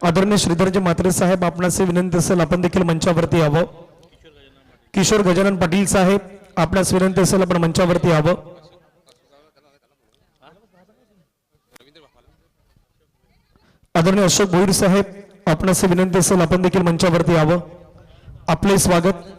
आदरणीय श्रीधरजी म्हात्रे साहेब, आपणास विनंती असेल आपण देखील मंचावरती यावं. किशोर गजानन पाटील साहेब, आपणास विनंती असेल आपण मंचावरती यावं. आदरणीय अशोक भोईर साहेब, आपणास विनंती असेल आपण देखील मंचावरती यावं. आपले स्वागत.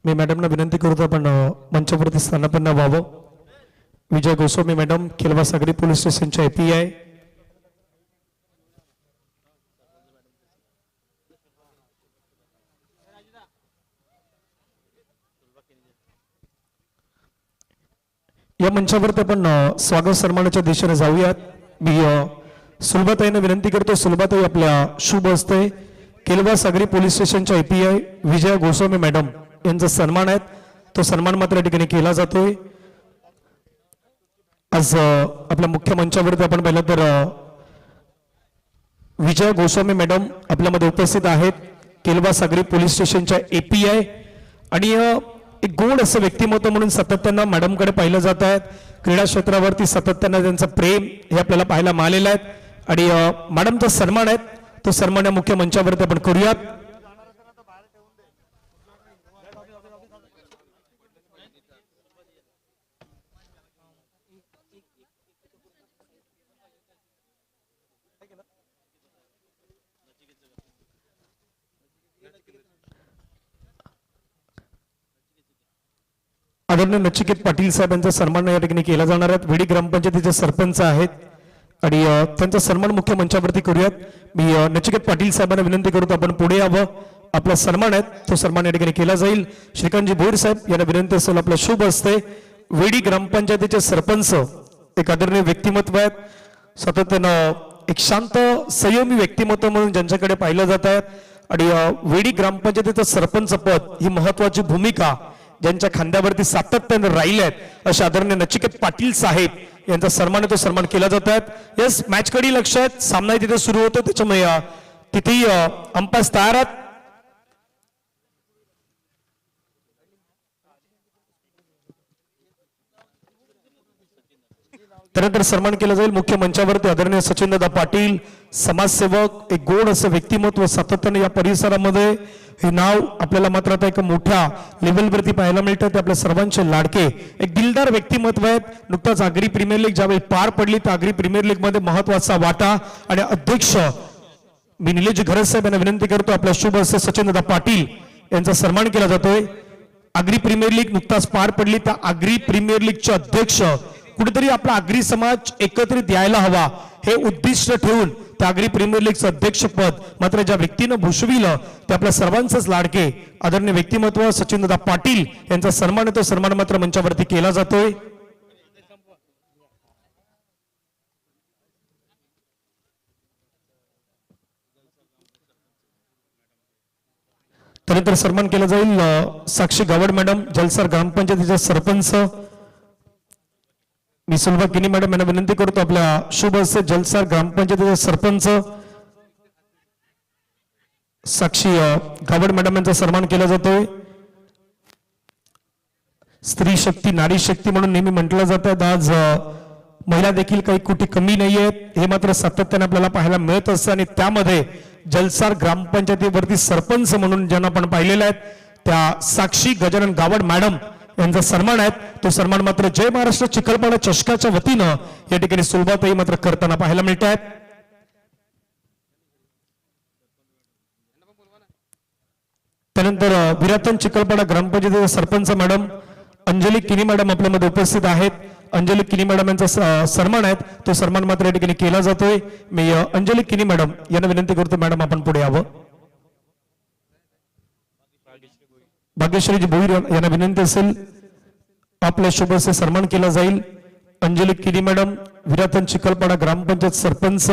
मी मॅडमना विनंती करतो आपण मंचावरती स्थानापन्न व्हावं. विजय गोस्वामी मॅडम, केलवा सागरी पोलीस स्टेशनच्या API. या मंचावरती आपण स्वागत सन्मानाच्या दिशेने जाऊयात. मी सुलभाताईंना विनंती करतो, सुलभाताई आपल्या शुभ हस्ते केलवा सागरी पोलीस स्टेशनच्या API विजय गोस्वामी मॅडम यांचा सन्मान आहे, तो सन्मान मात्र या ठिकाणी केला जातोय. आज आपल्या मुख्य मंचावरती आपण पाहिलं तर विजय गोस्वामी मॅडम आपल्यामध्ये उपस्थित आहेत, केलवा सागरी पोलीस स्टेशनच्या API. आणि एक गोड असं व्यक्तिमत्व म्हणून सातत्यानं मॅडमकडे पाहिलं जात आहेत. क्रीडा क्षेत्रावरती सातत्यानं त्यांचं प्रेम हे आपल्याला पाहायला मिळालेलं आहे. आणि मॅडमचा सन्मान आहे, तो सन्मान या मुख्य मंचावरती आपण करूयात. आदरणीय नचिकेत पाटील साहेब यांचा सन्मान या ठिकाणी केला जाणार आहे. वेडी ग्रामपंचायतीचे सरपंच आहेत आणि त्यांचा सन्मान मुख्य मंचावरती करूयात. मी नचिकेत पाटील साहेबांना विनंती करतो आपण पुढे यावं. आपला सन्मान आहे, तो सन्मान या ठिकाणी केला जाईल. श्रीकांतजी भोईर साहेब यांना विनंती असेल आपल्या शुभ हस्ते वेडी ग्रामपंचायतीचे सरपंच, एक आदरणीय व्यक्तिमत्व आहेत, सातत्यानं एक शांत संयमी व्यक्तिमत्व म्हणून ज्यांच्याकडे पाहिलं जात आहे. आणि वेडी ग्रामपंचायतीचं सरपंच पद ही महत्वाची भूमिका ज्यांच्या खांद्यावरती सातत्याने राहिले आहेत, अशा आदरणीय नचिकेत पाटील साहेब यांचा सन्मान तो सन्मान केला जात आहे. यस, मॅच कडे लक्ष आहेत, सामना तिथे सुरू होतो, त्याच्यामुळे तिथेही अंपायर्स तयार आहेत. त्यानंतर सन्मान केला जाईल मुख्य मंचावरती आदरणीय सचिनदादा पाटील, समाजसेवक, एक गोड असं व्यक्तिमत्व, सातत्याने या परिसरामध्ये हे नाव आपल्याला मात्र आता एक मोठ्या लेवलवरती पाहायला मिळतं. ते आपल्या सर्वांचे लाडके एक दिलदार व्यक्तिमत्व आहेत. नुकताच आगरी प्रीमियर लीग ज्यावेळी पार पडली, त्या आगरी प्रीमियर लीग मध्ये महत्वाचा वाटा. आणि अध्यक्ष मी निलेश घरत साहेब यांना विनंती करतो आपल्या शुभ हस्ते सचिनदादा पाटील यांचा सन्मान केला जातोय. आगरी प्रीमियर लीग नुकताच पार पडली, त्या आगरी प्रीमियर लीगचे अध्यक्ष कुठेतरी आपला आगरी समाज एकत्रित यायला हवा हे उद्दिष्ट ठेवून त्या आगरी प्रीमियर लीगचं अध्यक्षपद मात्र ज्या व्यक्तीनं भूषविलं ते आपल्या सर्वांचंच लाडके आदरणीय व्यक्तिमत्व सचिनदादा पाटील यांचा सन्मान तो सन्मान मात्र मंचावरती केला जातोय. त्यानंतर सन्मान केला जाईल साक्षी गावड मॅडम जलसार ग्रामपंचायतीच्या सरपंच. मी सुलभा किनी मॅडम यांना विनंती करतो आपल्या शुभ हस्ते जलसार ग्रामपंचायतीचे सरपंच साक्षी गावड मॅडम यांचा सन्मान केला जातोय. स्त्री शक्ती नारी शक्ती म्हणून नेहमी म्हटलं जातं, आज महिला देखील काही कुठे कमी नाहीये हे मात्र सातत्याने आपल्याला पाहायला मिळत असतं. आणि त्यामध्ये जलसार ग्रामपंचायतीवरती सरपंच म्हणून ज्यांना आपण पाहिलेले आहेत त्या साक्षी गजानन गावड मॅडम यांचा सन्मान आहे. तो सन्मान मात्र जय महाराष्ट्र चिखलपाडा चषकाच्या वतीनं या ठिकाणी सुलभाताई मात्र करताना पाहायला मिळत आहेत. त्यानंतर विरातन चिखलपाडा ग्रामपंचायतीचे सरपंच मॅडम अंजली किनी मॅडम आपल्यामध्ये उपस्थित आहेत. अंजली किनी मॅडम यांचा सन्मान आहे, तो सन्मान मात्र या ठिकाणी केला जातोय. मी अंजली किनी मॅडम यांना विनंती करतो, मॅडम आपण पुढे यावं. भाग्यश्रीजी भोईर यांना विनंती असेल आपल्या शुभ हस्ते सन्मान केला जाईल. अंजली किनी मॅडम विरातन चिखलपाडा ग्रामपंचायत सरपंच.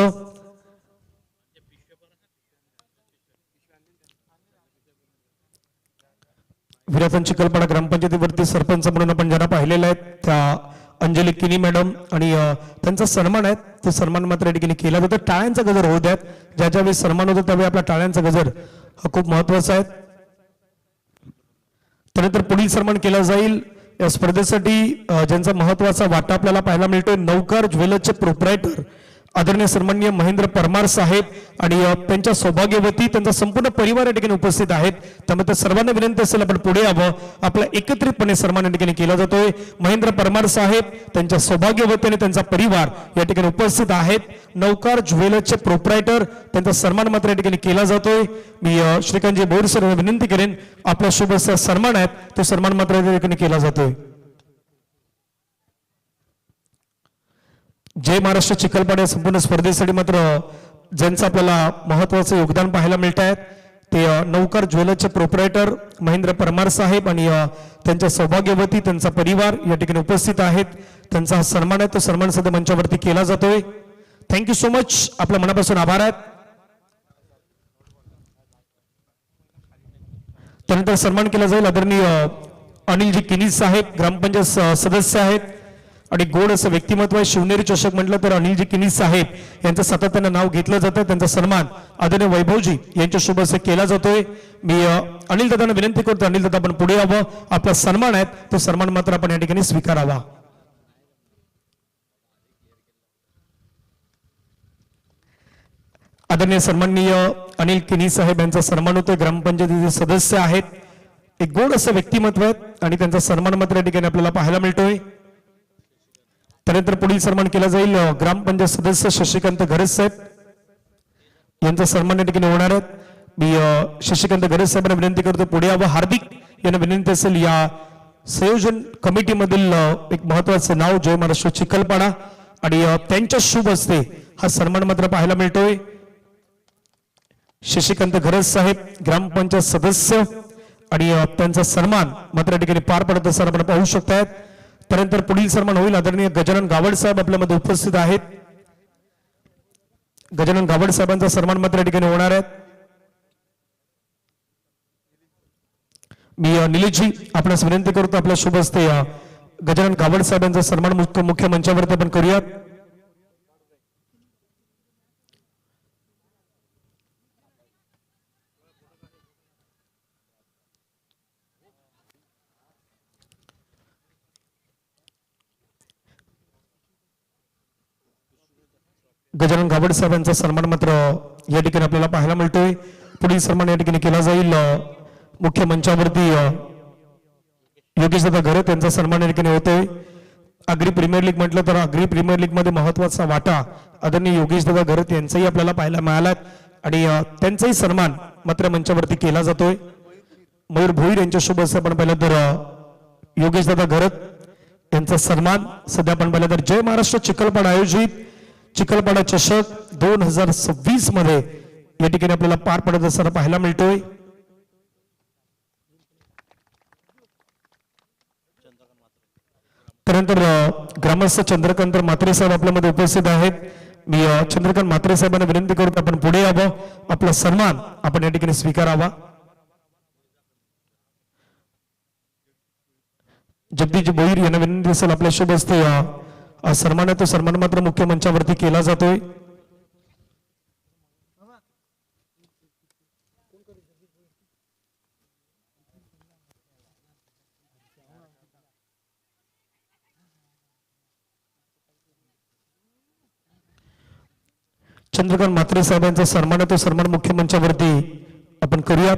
विरातन चिखलपाडा ग्रामपंचायतीवरती सरपंच म्हणून आपण ज्यांना पाहिलेलं आहे त्या अंजली किनी मॅडम आणि त्यांचा सन्मान आहे, तो सन्मान मात्र या ठिकाणी केला जातो. टाळ्यांचा गजर होऊ द्यात, ज्याच्या वेळी सन्मान होतो त्यावेळी आपला टाळ्यांचा गजर हा खूप महत्वाचा आहे. त्यानंतर पुढील सन्मान केला जाईल या स्पर्धेसाठी ज्यांचा महत्वाचा वाटा आपल्याला पाहायला मिळतोय नौकार ज्वेलर्सचे प्रोप्रायटर आदरणीय सन्माननीय महेंद्र परमार साहेब आणि त्यांच्या सौभाग्यवती त्यांचा संपूर्ण परिवार या ठिकाणी उपस्थित आहेत. त्यामुळे सर्वांना विनंती असेल आपण पुढे यावं, आपला एकत्रितपणे सन्मान या ठिकाणी केला जातोय. महेंद्र परमार साहेब त्यांच्या सौभाग्यवती आणि त्यांचा परिवार या ठिकाणी उपस्थित आहेत. नौकार ज्वेलर्सचे प्रोप्रायटर त्यांचा सन्मान मात्र या ठिकाणी केला जातोय. मी श्रीकांतजी बोर सर विनंती करेन, आपला शुभ सन्मान आहे तो सन्मान मात्र या ठिकाणी केला जातोय. जय महाराष्ट्र चिखलपाडा या संपूर्ण स्पर्धेसाठी मात्र ज्यांचं आपल्याला महत्वाचं योगदान पाहायला मिळत आहे ते नौकार ज्वेलर्सचे प्रोप्रायटर महेंद्र परमार साहेब आणि त्यांच्या सौभाग्यवती त्यांचा परिवार या ठिकाणी उपस्थित आहेत. त्यांचा हा सन्मान आहे, तो सन्मान सध्या मंचावरती केला जातोय. थँक्यू सो मच, आपल्या मनापासून आभार आहेत. त्यानंतर सन्मान केला जाईल आदरणीय अनिलजी किनी साहेब ग्रामपंचायत सदस्य आहेत आणि गोड असं व्यक्तिमत्व आहे. शिवनेरी चषक म्हटलं तर अनिलजी किनी साहेब यांचं सातत्यानं नाव घेतलं जातं. त्यांचा सन्मान आदरणीय वैभवजी यांच्या शुभ हस्ते केला जातोय. मी अनिल दादांना विनंती करतो, अनिल दादा आपण पुढे यावं, आपला सन्मान आहे तो सन्मान मात्र आपण या ठिकाणी स्वीकारावा. आदरणीय सन्माननीय अनिल किनी साहेब यांचा सन्मान होतोय. ग्रामपंचायतीचे सदस्य आहेत, एक गोड असं व्यक्तिमत्व आहेत आणि त्यांचा सन्मान मात्र या ठिकाणी आपल्याला पाहायला मिळतोय. त्यानंतर पुढील सन्मान केला जाईल ग्रामपंचायत सदस्य शशिकांत घरस साहेब यांचा सन्मान या ठिकाणी होणार आहे. मी शशिकांत घरस साहेबांना विनंती करतो पुढे यावं. हार्दिक यांना विनंती असेल, या संयोजन कमिटीमधील एक महत्वाचं नाव जय महाराष्ट्र चिखलपाडा आणि त्यांच्या शुभ हस्ते हा सन्मान मात्र पाहायला मिळतोय. शशिकांत घरस साहेब ग्रामपंचायत सदस्य आणि त्यांचा सन्मान मात्र या ठिकाणी पार पडत असताना आपण पाहू शकतायत. त्यानंतर पुढील सन्मान होईल आदरणीय गजानन गावड साहेब आपल्यामध्ये उपस्थित आहेत. गजानन गावड साहेबांचा सन्मान मात्र या ठिकाणी होणार आहे. मी निलेशजी आपणास विनंती करतो, आपल्या शुभ हस्ते गजानन गावड साहेबांचा सन्मान मुख्य मंचावरती आपण करूयात. गजानन गावड साहेबांचा सन्मान मात्र या ठिकाणी आपल्याला पाहायला मिळतोय. पुढील सन्मान या ठिकाणी केला जाईल मुख्य मंचावरती योगेश दादा घरे त्यांचा सन्मान या ठिकाणी होतोय. आगरी प्रीमियर लीग म्हटलं तर आगरी प्रीमियर लीग मध्ये महत्वाचा वाटा आदरणीय योगेश दादा घरे यांचाही आपल्याला पाहायला मिळाला आणि त्यांचाही सन्मान मात्र मंचावरती केला जातोय. मयूर भोईर यांच्या शुभ हस्ते आपण पाहिलं तर योगेश दादा घरत यांचा सन्मान सध्या आपण पाहिलं तर जय महाराष्ट्र चिखलपाडा आयोजित चिखलपाडा चषक 2026 मध्ये या ठिकाणी आपल्याला पार पडत असताना पाहायला मिळतोय. त्यानंतर ग्रामस्थ चंद्रकांत म्हात्रे साहेब आपल्यामध्ये उपस्थित आहेत. मी चंद्रकांत म्हात्रे साहेबांना विनंती करतो आपण पुढे यावं, आपला सन्मान आपण या ठिकाणी स्वीकारावा. जगदीश भोईर यांना विनंती असेल आपल्या शुभ हस्ते सन्मान आहे तो सन्मान मात्र मुख्य मंचावरती केला जातोय. चंद्रकांत म्हात्रे साहेबांचा सन्मान आहे तो सन्मान मुख्य मंचावरती आपण करूयात.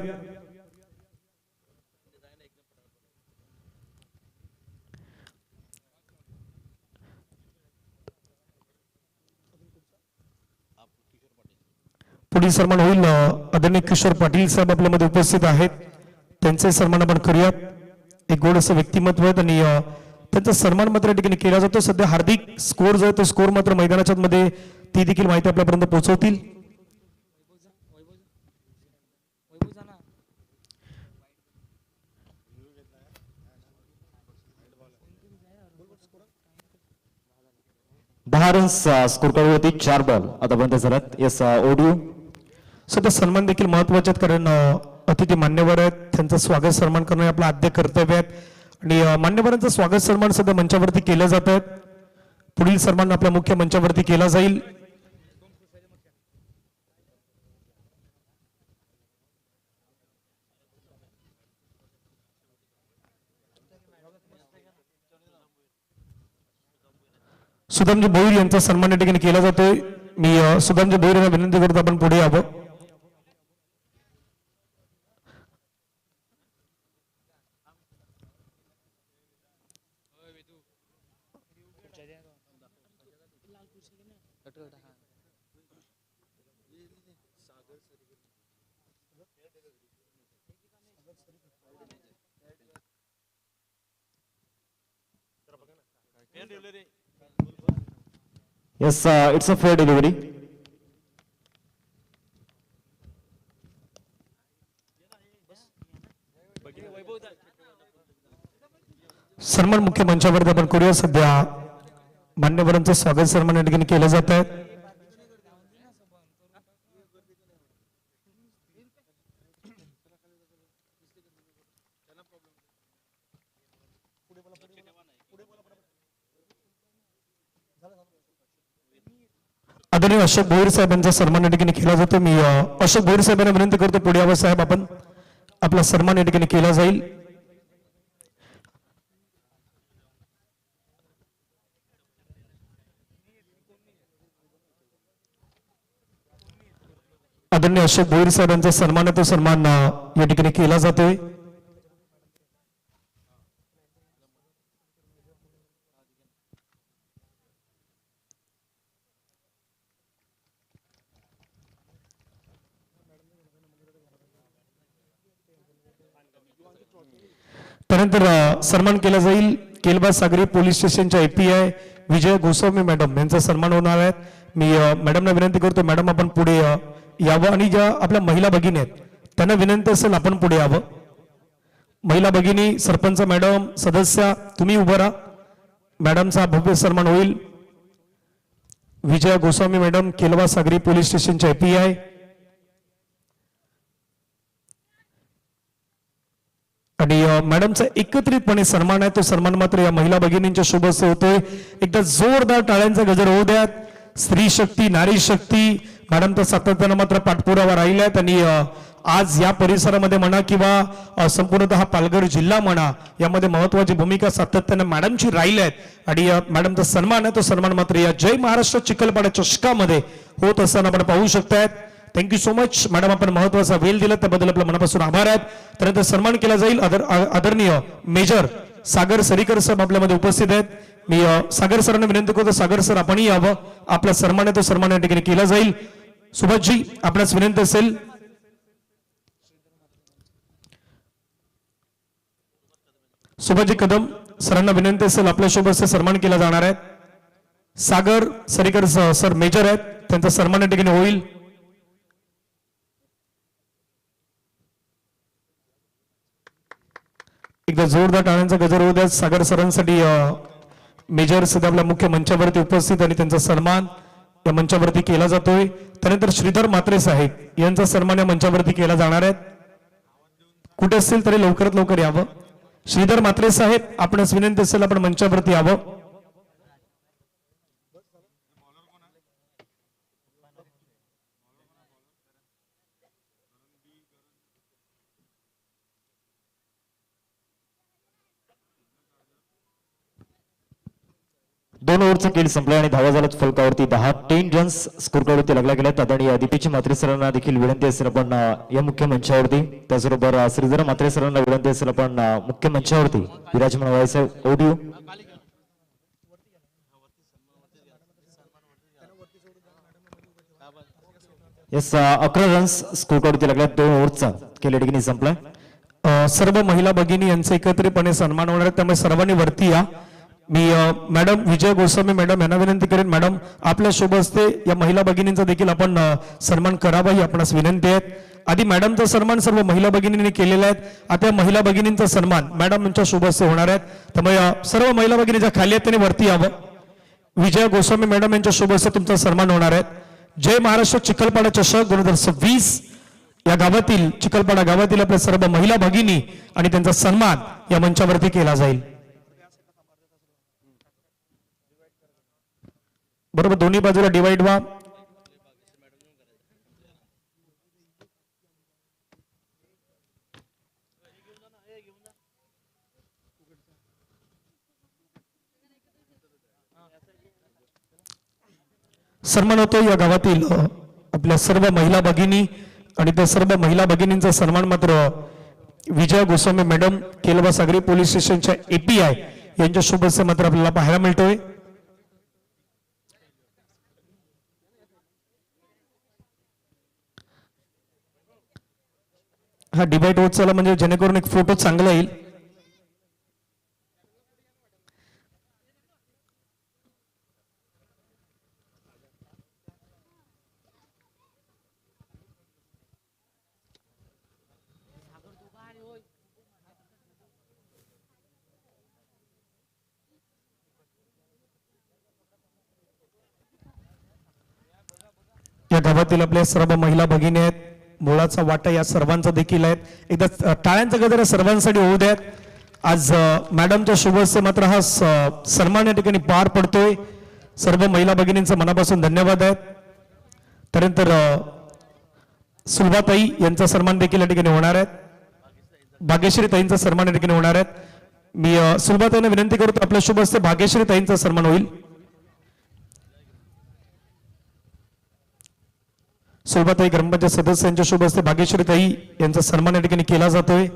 पुढील सन्मान होईल आदरणीय किशोर पाटील साहेब आपल्यामध्ये उपस्थित आहेत. त्यांचे सन्मान आपण करूयात. एक गोड असं व्यक्तिमत्व आहेत आणि त्यांचा सन्मान मात्र या ठिकाणी केला जातो. सध्या हार्दिक स्कोर जो आहे तो स्कोर मात्र मैदानाच्या मध्ये ती देखील माहिती आपल्यापर्यंत पोहोचवतील. दहा रन्स स्कोर होती 4 बॉल आतापर्यंत झाल्यात. येस ओडिओ सध्या सन्मान देखील महत्वाचे आहेत कारण अतिथी मान्यवर आहेत त्यांचं स्वागत सन्मान करणं हे आपलं आद्य कर्तव्य आहे आणि मान्यवरांचं स्वागत सन्मान सध्या मंचावरती केलं जात आहेत. पुढील सन्मान आपल्या मुख्य मंचावरती केला जाईल. सुदामजी भोईर यांचा सन्मान या ठिकाणी केला जातोय. मी सुदामजी भोईर यांना विनंती करतो आपण पुढे यावं. Yes, it's a fair delivery. सन्मान मुख्य मंचावरती आपण करूया. सध्या मान्यवरांचं स्वागत सन्मान या ठिकाणी केलं जात आहे. आदरणीय अशोक भोईर साहेबांचा सन्मान या ठिकाणी केला जातो. मी अशोक भोईर साहेबांना विनंती करतो पुढे यावं साहेब. आपण आपला सन्मान या ठिकाणी केला जाईल. आदरणीय अशोक भोईर साहेबांचा सन्मान आहे तो सन्मान या ठिकाणी केला जातोय. त्यानंतर सन्मान केला जाईल केलबा सागरी पोलीस स्टेशनच्या API विजय गोस्वामी मॅडम यांचा सन्मान होणार आहे. मी मॅडमना विनंती करतो मॅडम आपण पुढे यावं आणि ज्या आपल्या महिला भगिनी आहेत त्यांना विनंती असेल आपण पुढे यावं. महिला भगिनी सरपंच मॅडम सदस्य तुम्ही उभं राहा. मॅडमचा भव्य सन्मान होईल. विजय गोस्वामी मॅडम केलवा सागरी पोलीस स्टेशनच्या API. आणि मॅडमचा एकत्रितपणे सन्मान आहे तो सन्मान मात्र या महिला भगिनींच्या शुभ हस्ते होतोय. एकदा जोरदार टाळ्यांचा गजर होऊ द्यात. स्त्री शक्ती नारी शक्ती मॅडमचा सातत्यानं मात्र पाठपुरावा राहिल्यात आणि आज या परिसरामध्ये म्हणा किंवा संपूर्णतः पालघर जिल्हा म्हणा यामध्ये महत्वाची भूमिका सातत्यानं मॅडमची राहिली आहेत आणि मॅडमचा सन्मान आहे तो सन्मान मात्र या जय महाराष्ट्र चिखलपाडा चषकामध्ये होत असताना आपण पाहू शकतायत. थँक्यू सो मच मॅडम आपण महत्वाचा वेळ दिला त्याबद्दल आपल्या मनापासून आभार आहेत. त्यानंतर सन्मान केला जाईल आदरणीय मेजर सागर सरीकर साहेब आपल्यामध्ये उपस्थित आहेत. मी सागर सरांना विनंती करतो सागर सर आपणही यावं. आपला सन्मान आहे तो सन्मान या ठिकाणी केला जाईल. सुभाषजी आपल्यास विनंती असेल. सुभाषजी कदम सरांना विनंती असेल आपल्या शुभ हस्ते सन्मान केला जाणार आहे. सागर सरीकर सर मेजर आहेत त्यांचा सन्मान या ठिकाणी होईल. एकदा जोरदार टाळ्यांचा गजर होऊ द्या सागर सरांसाठी. मेजर सध्या आपल्या मुख्य मंचावरती उपस्थित आणि त्यांचा सन्मान या मंचावरती केला जातोय. त्यानंतर श्रीधर म्हात्रे साहेब यांचा सन्मान या मंचावरती केला जाणार आहे. कुठे असतील तरी लवकरात लवकर यावं. श्रीधर म्हात्रे साहेब, आपणास विनंती असेल आपण मंचावरती यावं. दोन ओव्हरचा खेळ संपला आणि धावा झाल्यात फलकावरती 10 रन्स स्कोर कार्डवरती लागला गेला. आदरणीय दीपेची म्हात्रे सरांना देखील विनंती असेल आपण या मुख्य मंचावरती, त्याचबरोबर श्रीधर म्हात्रे सरांना विनंती असेल आपण मुख्य मंचावरती विराजमान व्हायचं. ऑडिओ येस 11 रन्स स्कोर कार्डवरती लागला. 2 ओव्हरचा खेळ या ठिकाणी संपला. सर्व महिला भगिनी यांचा एकत्रितपणे सन्मान होणार आहे, त्यामुळे सर्वांनी वरती या. मी मॅडम विजय गोस्वामी मॅडम यांना विनंती करेन, मॅडम आपल्या शुभ हस्ते या महिला भगिनींचा देखील आपण सन्मान करावा ही आपणास विनंती आहे. आधी मॅडमचा सन्मान सर्व महिला भगिनींनी केलेला आहे, आता या महिला भगिनींचा सन्मान मॅडम यांच्या शुभ हस्ते होणार आहेत. त्यामुळे सर्व महिला भगिनीच्या खाली आहेत त्यांनी वरती यावं. विजय गोस्वामी मॅडम यांच्या शुभ हस्ते तुमचा सन्मान होणार आहे. जय महाराष्ट्र चिखलपाडा चषक 2026 या गावातील चिखलपाडा गावातील आपल्या सर्व महिला भगिनी आणि त्यांचा सन्मान या मंचावरती केला जाईल. बरोबर, दोन्ही बाजूला डिवाइड व्हा. सन्मान होतो या गावातील आपल्या सर्व महिला भगिनी आणि त्या सर्व महिला भगिनींचा सन्मान मात्र विजय गोस्वामी मॅडम केलवा सागरी पोलीस स्टेशनच्या API यांच्या शुभ हस्ते मात्र आपल्याला पाहायला मिळतोय. हा डिबेट होत चला म्हणजे जेणेकरून एक फोटो चांगला येईल. या गावातील आपल्या सर्व महिला भगिनी आहेत, मुळाचा वाटा या सर्वांचा देखील आहेत. एकदा टाळ्यांचा गजर सर्वांसाठी होऊ द्यात. आज मॅडमच्या शुभ हस्ते मात्र हा सन्मान या ठिकाणी पार पडतोय. सर्व महिला भगिनींचा मनापासून धन्यवाद आहेत. त्यानंतर सुलभाताई यांचा सन्मान देखील या ठिकाणी होणार आहेत. भाग्यश्री ताईंचा सन्मान या ठिकाणी होणार आहेत. मी सुलभाताईंना विनंती करतो आपल्या शुभ हस्ते भाग्यश्री ताईंचा सन्मान होईल. सुलभाताई ग्रामपंचायत सदस्यांच्या शुभ हस्ते भाग्यश्री ताई यांचा सन्मान या ठिकाणी केला जातोय.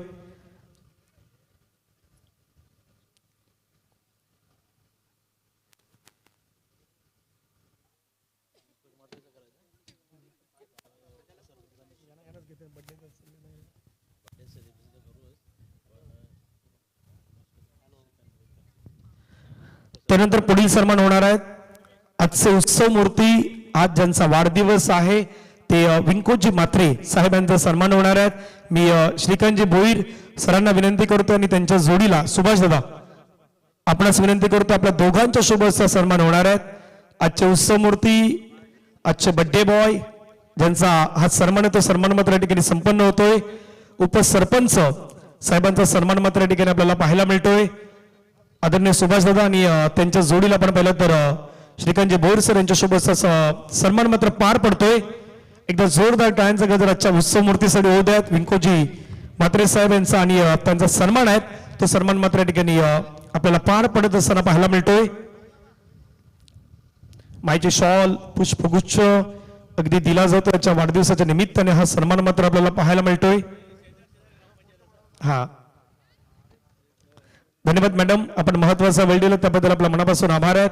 त्यानंतर पुढील सन्मान होणार आहेत. आजचे उत्सव मूर्ती, आज ज्यांचा वाढदिवस आहे ते विंकोजी म्हात्रे साहेबांचा सन्मान होणार आहेत. मी श्रीकांतजी भोईर सरांना विनंती करतो आणि त्यांच्या जोडीला सुभाष दादा आपणास विनंती करतो, आपल्या दोघांच्या शुभ हस्ते सन्मान होणार आहेत. आजचे उत्सव मूर्ती, आजचे बर्थडे बॉय ज्यांचा हा सन्मान आहे तो सन्मान मात्र या ठिकाणी संपन्न होतोय. उपसरपंच साहेबांचा सन्मान मात्र या ठिकाणी आपल्याला पाहायला मिळतोय. आदरणीय सुभाष दादा आणि त्यांच्या जोडीला आपण पाहिलं तर श्रीकांतजी भोईर सर यांच्या शुभ हस्ते सन्मान मात्र पार पडतोय. एकदा जोरदार टाळ्यांचा गजर आजच्या उत्सव मूर्तीसाठी होऊ द्यात. विंकोजी म्हात्रे साहेब यांचा आणि त्यांचा सन्मान आहे तो सन्मान मात्र या ठिकाणी आपल्याला पार पडत असताना पाहायला मिळतोय. माईचे शॉल, पुष्पगुच्छ अगदी दिला जातो. याच्या वाढदिवसाच्या निमित्ताने हा सन्मान मात्र आपल्याला पाहायला मिळतोय. हा, धन्यवाद मॅडम, आपण महत्वाचा वेळ दिला त्याबद्दल आपल्या मनापासून आभार आहेत.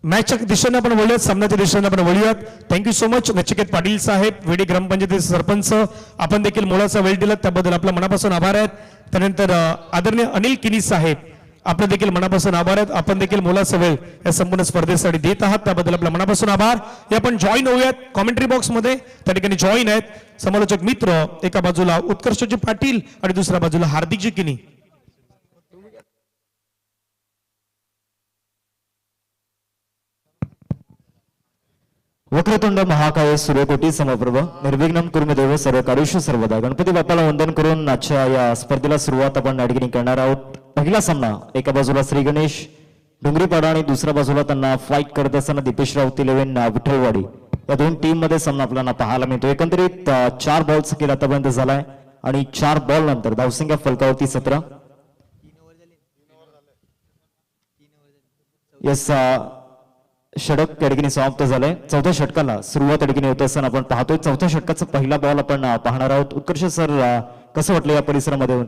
मॅचच्या दिशेने आपण वळूयात, सामन्याच्या दिशेने आपण वळूयात. Thank you so much Nachiket Patil साहेब, वेडी ग्रामपंचायतीचे सरपंच, आपण देखील मोलाचा वेळ दिला त्याबद्दल आपल्या मनापासून आभार आहेत. त्यानंतर आदरणीय अनिल किनी साहेब, आपलं देखील मनापासून आभार आहेत. आपण देखील मोलाचा वेळ या संपूर्ण स्पर्धेसाठी देत आहात त्याबद्दल आपल्या मनापासून आभार. हे आपण जॉईन होऊयात कॉमेंट्री बॉक्स मध्ये, त्या ठिकाणी जॉईन आहेत समालोचक मित्र, एका बाजूला उत्कर्षजी पाटील आणि दुसऱ्या बाजूला हार्दिकजी किनी. वक्रतुंड महाकाय सूर्यकोटी समप्रभ निर्विघ्नं कुर्मे देव सर्व कार्येषु सर्वदा. गणपती बाप्पाला वंदन करून आजच्या या स्पर्धेला सुरुवात आपण या ठिकाणी करणार आहोत. पहिला सामना एका बाजूला श्री गणेश डोंगरीपाडा आणि दुसऱ्या बाजूला त्यांना फाईट करत असताना दीपेश राऊत 11 विठ्ठलवाडी या दोन टीम मध्ये सामना आपल्याला पाहायला मिळतो. एकंदरीत 4 बॉलचा खेळ आतापर्यंत झालाय आणि 4 बॉल नंतर धावसंख्या फलकावरती 17. यस षटक या ठिकाणी समाप्त झालंय. चौथ्या षटकाला सुरुवात या ठिकाणी होत असताना आपण पाहतोय. चौथ्या षटकाचा पहिला बॉल आपण पाहणार आहोत. उत्कर्ष सर, कसं वाटलं या परिसरामध्ये येऊन?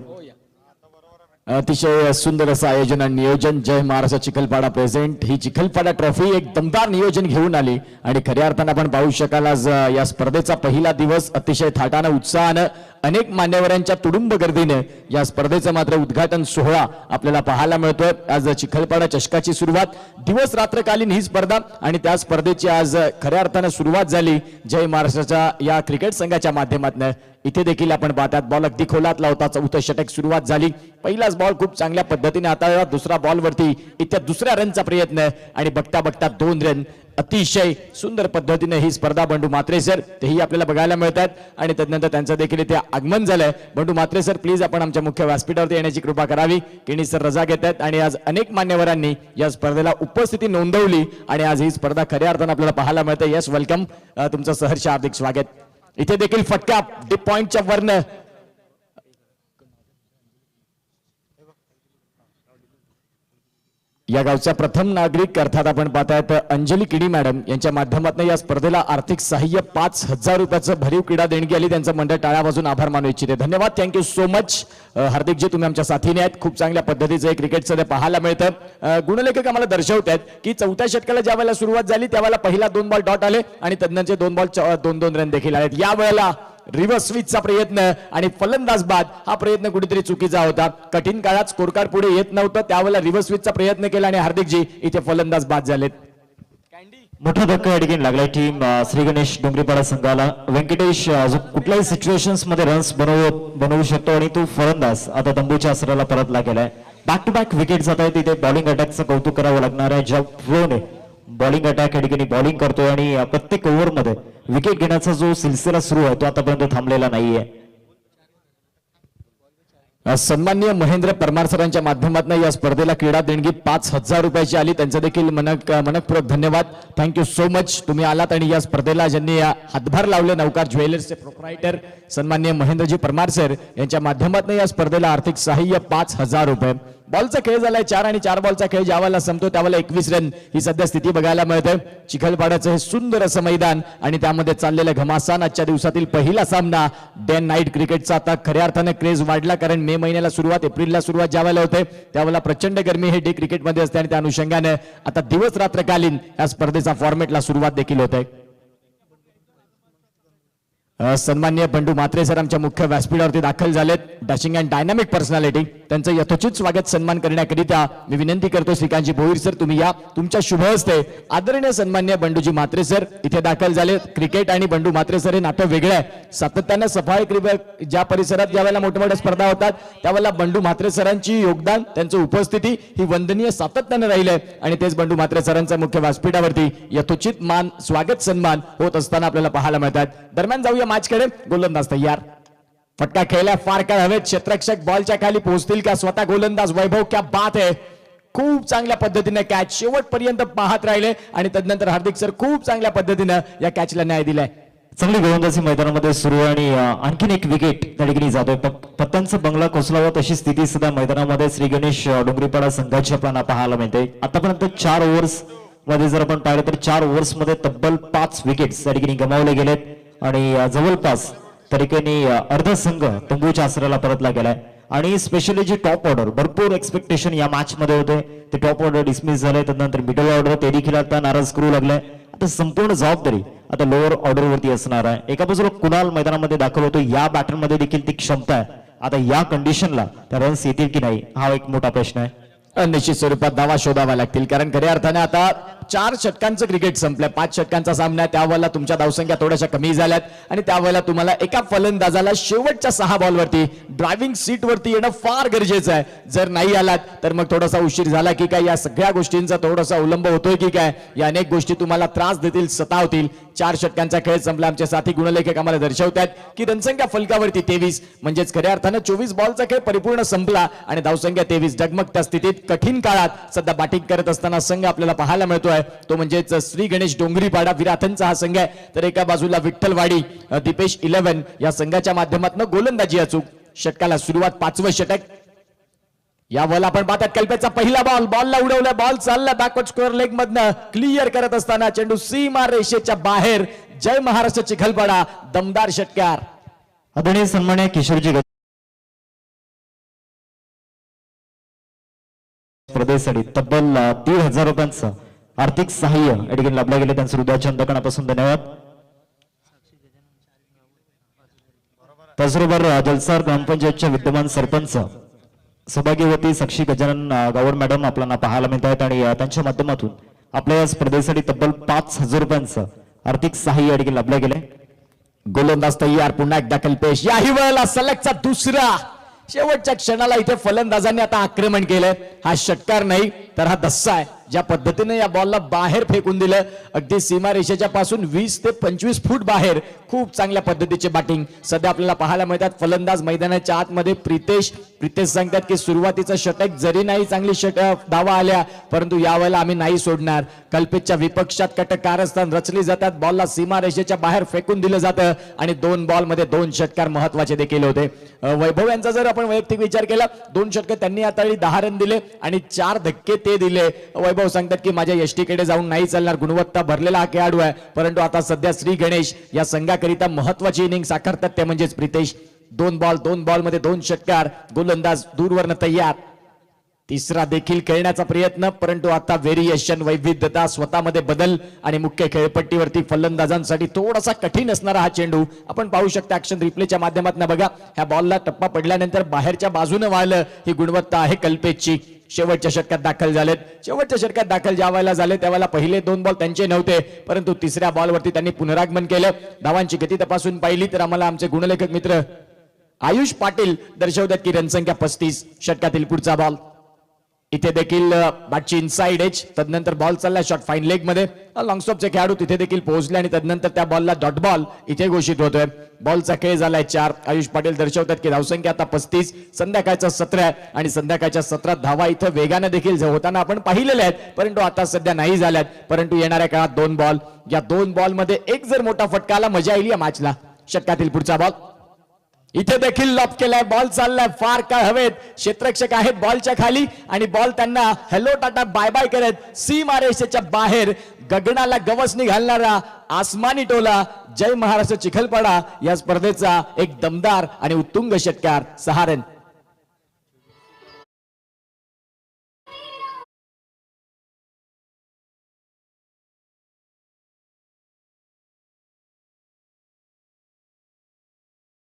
अतिशय सुंदर असं आयोजन आणि नियोजन. जय महाराष्ट्र चिखलपाडा प्रेझेंट ही चिखलपाडा ट्रॉफी एक दमदार नियोजन घेऊन आली आणि खऱ्या अर्थानं आपण पाहू शकाल आज या स्पर्धेचा पहिला दिवस अतिशय थाटानं उत्साहानं अनेक मान्यवरांच्या तुडुंब गर्दीने या स्पर्धेचं मात्र उद्घाटन सोहळा आपल्याला पाहायला मिळतोय. आज चिखलपाडा चषकाची सुरुवात दिवस रात्रकालीन ही स्पर्धा आणि त्या स्पर्धेची आज खऱ्या अर्थानं सुरुवात झाली जय महाराष्ट्राच्या या क्रिकेट संघाच्या माध्यमातून. इथे देखील आपण पाहतात बॉल अगदी खोलातला होता. चौथं षटक सुरुवात झाली. पहिलाच बॉल खूप चांगल्या पद्धतीने हाताळला. दुसरा बॉल वरती इथे दुसऱ्या रनचा प्रयत्न आणि बघता बघता 2 रन. अतिशय सुंदर पद्धतीने ही स्पर्धा बंडू म्हात्रे सर तेही आपल्याला बघायला मिळतात आणि त्यानंतर त्यांचं देखील इथे आगमन झालंय. बंडू म्हात्रे सर प्लीज आपण आमच्या मुख्य व्यासपीठावरती येण्याची कृपा करावी. केणी सर रजा घेत आहेत आणि आज अनेक मान्यवरांनी या स्पर्धेला उपस्थिती नोंदवली आणि आज ही स्पर्धा खऱ्या अर्थानं आपल्याला पाहायला मिळते. यस वेलकम, तुमचं सहर्ष हार्दिक स्वागत. इथे देखील फटका डीप पॉइंटच्या वरनं या गावचा प्रथम नागरिक अर्थात आपण पाहतायत अंजली किडी मॅडम यांच्या माध्यमातून या स्पर्धेला आर्थिक सहाय्य 5,000 रुपयाचं भरीव क्रीडा देणगी आली. त्यांचं मंडळ टाळ्या वाजून आभार मानू इच्छिते. धन्यवाद, थँक्यू सो मच हार्दिकजी, तुम्ही आमच्या साथीने आहेत. खूप चांगल्या पद्धतीचं हे क्रिकेट सध्या पाहायला मिळतं. गुणलेखक आम्हाला दर्शवत आहेत की चौथ्या षटकाला ज्या वेळेला सुरुवात झाली त्यावेळेला पहिला 2 बॉल डॉट आले आणि तज्ञांचे 2 बॉल 2-2 रन देखील आले. या वेळेला रिव्हर्स स्विचचा प्रयत्न आणि फलंदाज बाद हा प्रयत्न कुठेतरी चुकीचा होता. कठीण काळात स्कोर कार्ड पुढे येत नव्हतं त्यावेळेला रिव्हर्स स्विचचा प्रयत्न केला आणि हार्दिकजी इथे फलंदाज बाद झालेत. मोठा धक्का या ठिकाणी लागलाय टीम श्री गणेश डोंगरीपाडा संघाला. व्यंकटेश जो कुठल्याही सिच्युएशन्स मध्ये रन्स बनवू शकतो आणि तो फलंदाज आता तंबूच्या आसराला परतला गेलाय. बॅक टू बॅक विकेट जात आहे. तिथे बॉलिंग अटॅकचं कौतुक करावं लागणार आहे. ज्या फ्लोने बॉलिंग अटॅक या ठिकाणी बॉलिंग करतोय आणि प्रत्येक ओव्हरमध्ये विकेट घेण्याचा जो सिलसिला सुरू आहे तो आतापर्यंत थांबलेला नाहीये. सन्माननीय महेंद्र परमार सरांच्या माध्यमातून या स्पर्धेला क्रीडा देणगी 5,000 रुपयाची आली. त्यांचं देखील मनपूर्वक धन्यवाद. थँक्यू सो मच, तुम्ही आलात आणि या स्पर्धेला ज्यांनी हातभार लावले नौकार ज्वेलर्सचे प्रोप्रायटर सन्माननीय महेंद्रजी परमार सर यांच्या माध्यमातून या स्पर्धेला आर्थिक सहाय्य 5,000 रुपये. बॉलचा खेळ झालाय 4 आणि 4 बॉलचा खेळ ज्यावेळेला संपतो त्यावेळेला 21 रन ही सध्या स्थिती बघायला मिळते. चिखलपाड्याचं हे सुंदर असं मैदान आणि त्यामध्ये चाललेलं घमासान. आजच्या दिवसातील पहिला सामना डे नाईट क्रिकेटचा आता खऱ्या अर्थानं क्रेज वाढला कारण मे महिन्याला सुरुवात एप्रिलला सुरुवात ज्यावेळेला होते त्यावेळेला प्रचंड गरमी हे डे क्रिकेटमध्ये असते आणि त्या अनुषंगाने आता दिवस रात्रकालीन या स्पर्धेचा फॉर्मेटला सुरुवात देखील होते. सन्माननीय बंडू म्हात्रे सर आमच्या मुख्य व्यासपीठावरती दाखल झालेत. डॅशिंग अँड डायनामिक पर्सनॅलिटी त्यांचं यथोचित स्वागत सन्मान करण्याकरिता मी विनंती करतो श्रीकांतजी भोईर सर तुम्ही या. तुमच्या शुभ हस्ते आदरणीय सन्माननीय बंडूजी म्हात्रे सर इथे दाखल झाले. क्रिकेट आणि बंडू म्हात्रे सर हे नातं वेगळं आहे. सातत्यानं सफाई ज्या परिसरात ज्या वेळेला मोठ्या मोठ्या स्पर्धा होतात त्यावेळेला बंडू म्हात्रे सरांची योगदान त्यांचं उपस्थिती ही वंदनीय सातत्यानं राहिलंय आणि तेच बंडू म्हात्रे सरांचा मुख्य व्यासपीठावरती यथोचित मान स्वागत सन्मान होत असताना आपल्याला पाहायला मिळतात. दरम्यान जाऊया मॅचकडे. गोलंदाज तयार. फटका खेळला फार काळ हवेत. क्षेत्ररक्षक बॉलच्या खाली पोहोचतील का स्वतः गोलंदाज वैभव क्या बात आहे. खूप चांगल्या पद्धतीने कॅच शेवटपर्यंत पाहत राहिले आणि तदनंतर हार्दिक सर खूप चांगल्या पद्धतीने या कॅचला न्याय दिलाय. चांगली गोलंदाजी मैदानामध्ये सुरू आहे आणि आणखीन एक विकेट त्या ठिकाणी जातोय. पत्त्यांचा बंगला कोसलावा तशी स्थिती सुद्धा मैदानामध्ये श्री गणेश डोंगरीपाडा संघाची आपल्याला पाहायला मिळते. आतापर्यंत 4 ओव्हर्स मध्ये जर आपण पाहिलं तर 4 ओव्हर्स मध्ये तब्बल 5 विकेट्स त्या ठिकाणी गमावले गेलेत आणि जवळपास तरीकेने अर्धा संघ तंबूच्या आसराला परतला गेलाय. आणि स्पेशली जी टॉप ऑर्डर भरपूर एक्सपेक्टेशन या मॅच मध्ये होते ते टॉप ऑर्डर डिसमिस झाले. त्यानंतर मिडल ऑर्डर ते देखील आता नाराज करू लागलाय. आता संपूर्ण जबाबदारी आता लोअर ऑर्डर वरती असणार आहे. एका बाजूला कुणाल मैदानामध्ये दाखल होतो या बॅटर मध्ये देखील ती क्षमता आहे. आता या कंडिशनला त्या रन्स येतील की नाही हा एक मोठा प्रश्न आहे. निश्चित स्वरूपात दावा शोधावा लागतील कारण खऱ्या अर्थाने आता 4 षटकांचं क्रिकेट संपलंय. 5 षटकांचा सामना आहे. त्यावेळेला तुमच्या धावसंख्या थोड्याशा कमी झाल्यात आणि त्यावेळेला तुम्हाला एका फलंदाजाला शेवटच्या 6 बॉलवरती ड्रायव्हिंग सीट वरती येणं फार गरजेचं आहे. जर नाही आलात तर मग थोडासा उशीर झाला की काय, या सगळ्या गोष्टींचा थोडासा अवलंब होतोय की काय, या अनेक गोष्टी तुम्हाला त्रास देतील, सतावतील. 4 षटकांचा खेळ संपला. आमचे साथी गुणलेखक आम्हाला दर्शवतात की रनसंख्या फलकावरती 23, म्हणजेच खऱ्या अर्थानं 24 बॉलचा खेळ परिपूर्ण संपला आणि धावसंख्या 23. डगमगत्या स्थितीत कठीण काळात सध्या बॅटिंग करत असताना संघ आपल्याला पाहायला मिळतोय तो म्हणजेच श्री गणेश डोंगरीपाडा विराथनचा हा संघ आहे. तर एका बाजूला विठ्ठलवाडी दीपेश 11 या संघाच्या माध्यमातून गोलंदाजी अचूक. षटकाला सुरुवात 5वं षटक. या बॉल आपण पाहतात कल्पेचा पहिला बॉलला उडवला, बॉल चालला बॅकवर्ड स्क्वेअर लेग मधनं क्लिअर करत असताना चेंडू सीमा रेषेच्या बाहेर. जय महाराष्ट्र चिखलपाडा, दमदार षटकार. आदरणीय सन्माननीय किशोरजी स्पर्धेसाठी तब्बल 1,500 रुपयांचं आर्थिक सहाय्य या ठिकाणी लाभलं गेले. त्यांचं हृदयाच्या अंतकणापासून धन्यवाद. त्याचबरोबर जलसार ग्रामपंचायतच्या विद्यमान सरपंच सौभाग्यवती साक्षी गजानन गावड मॅडम आपल्याला पाहायला मिळत आहेत आणि त्यांच्या माध्यमातून आपल्या या स्पर्धेसाठी तब्बल 5,000 रुपयांचं आर्थिक सहाय्य या ठिकाणी लाभलं गेले. गोलंदाज तयार. पुन्हा एकदा कल्पेश. याही वेळेला सलगचा दुसरा. शेवटच्या क्षणाला इथे फलंदाजांनी आता आक्रमण केलंय. हा षटकार नाही तर हा दस्सा आहे. ज्या पद्धतीने या बॉलला बाहेर फेकून दिलं, अगदी सीमारेषेच्या पासून 20 ते 25 फूट बाहेर. खूप चांगल्या पद्धतीचे बॅटिंग सध्या आपल्याला पाहायला मिळतात. फलंदाज मैदानाच्या आतमध्ये प्रितेश सांगतात की सुरुवातीचं षटक जरी नाही चांगली धावा आल्या परंतु यावेळेला आम्ही नाही सोडणार. कल्पेशच्या विपक्षात कटकारस्थान रचली जातात. बॉलला सीमारेषेच्या बाहेर फेकून दिलं जातं आणि 2 बॉलमध्ये 2 षटकार महत्वाचे देखील होते. वैभव यांचा जर आपण वैयक्तिक विचार केला, 2 षटक त्यांनी हाताळली, 10 रन दिले आणि 4 धक्के ते दिले. वैभव सांगतात की माझ्या यष्टीकडे जाऊन नाही चालणार, गुणवत्ता भरलेला हा खेळाडू आहे. परंतु आता सध्या श्री गणेश या संघाकरिता महत्वाची इनिंग साकारतात ते म्हणजेच प्रितेश. 2 बॉलमध्ये 2 षटकार. गोलंदाज दूरवरनं तयार. तिसरा देखील खेळण्याचा प्रयत्न परंतु आता व्हेरिएशन, वैविध्यता, स्वतःमध्ये बदल आणि मुख्य खेळपट्टीवरती फलंदाजांसाठी थोडासा कठीण असणारा हा चेंडू आपण पाहू शकता ऍक्शन रिप्लेच्या माध्यमातून. बघा ह्या बॉलला टप्पा पडल्यानंतर बाहेरच्या बाजूने वाळलं. ही गुणवत्ता आहे कल्पेशची. शेवटच्या षटकात दाखल झालेत. शेवटच्या षटकात दाखल ज्या वेळेला झाले त्यावेळेला पहिले 2 बॉल त्यांचे नव्हते परंतु तिसऱ्या बॉलवरती त्यांनी पुनरागमन केलं. धावांची गती तपासून पाहिली तर आम्हाला आमचे गुणलेखक मित्र आयुष पाटील दर्शवतात की रनसंख्या 35. षटकातील पुढचा बॉल. इथे देखील बॅटची इनसाइड एज. तदनंतर बॉल चालला शॉर्ट फाईन लेग मध्ये. लॉंग स्टॉपचे खेळाडू तिथे देखील पोहोचले आणि तदनंतर त्या बॉलला डॉट बॉल इथे घोषित होतोय. बॉलचा खेळ झालाय 4. आयुष पाटील दर्शवतात की धावसंख्या आता 35. संध्याकाळचा 17 आणि संध्याकाळच्या 17 धावा इथं वेगाने देखील होताना आपण पाहिलेल्या आहेत परंतु आता सध्या नाही झाल्यात. परंतु येणाऱ्या काळात 2 बॉल. या 2 बॉलमध्ये एक जर मोठा फटका आला मजा येईल या मॅचला. षटकातील पुढचा बॉल. इथे देखील लॉप केलाय. बॉल चाललाय फार काळ हवेत. क्षेत्ररक्षक आहेत बॉलच्या खाली आणि बॉल त्यांना हॅलो टाटा बाय बाय करत सीमारेषेच्या बाहेर गगनाला गवसणी घालणारा आसमानी टोला. जय महाराष्ट्र चिखलपाडा या स्पर्धेचा एक दमदार आणि उत्तुंग षटकार. 6 रन.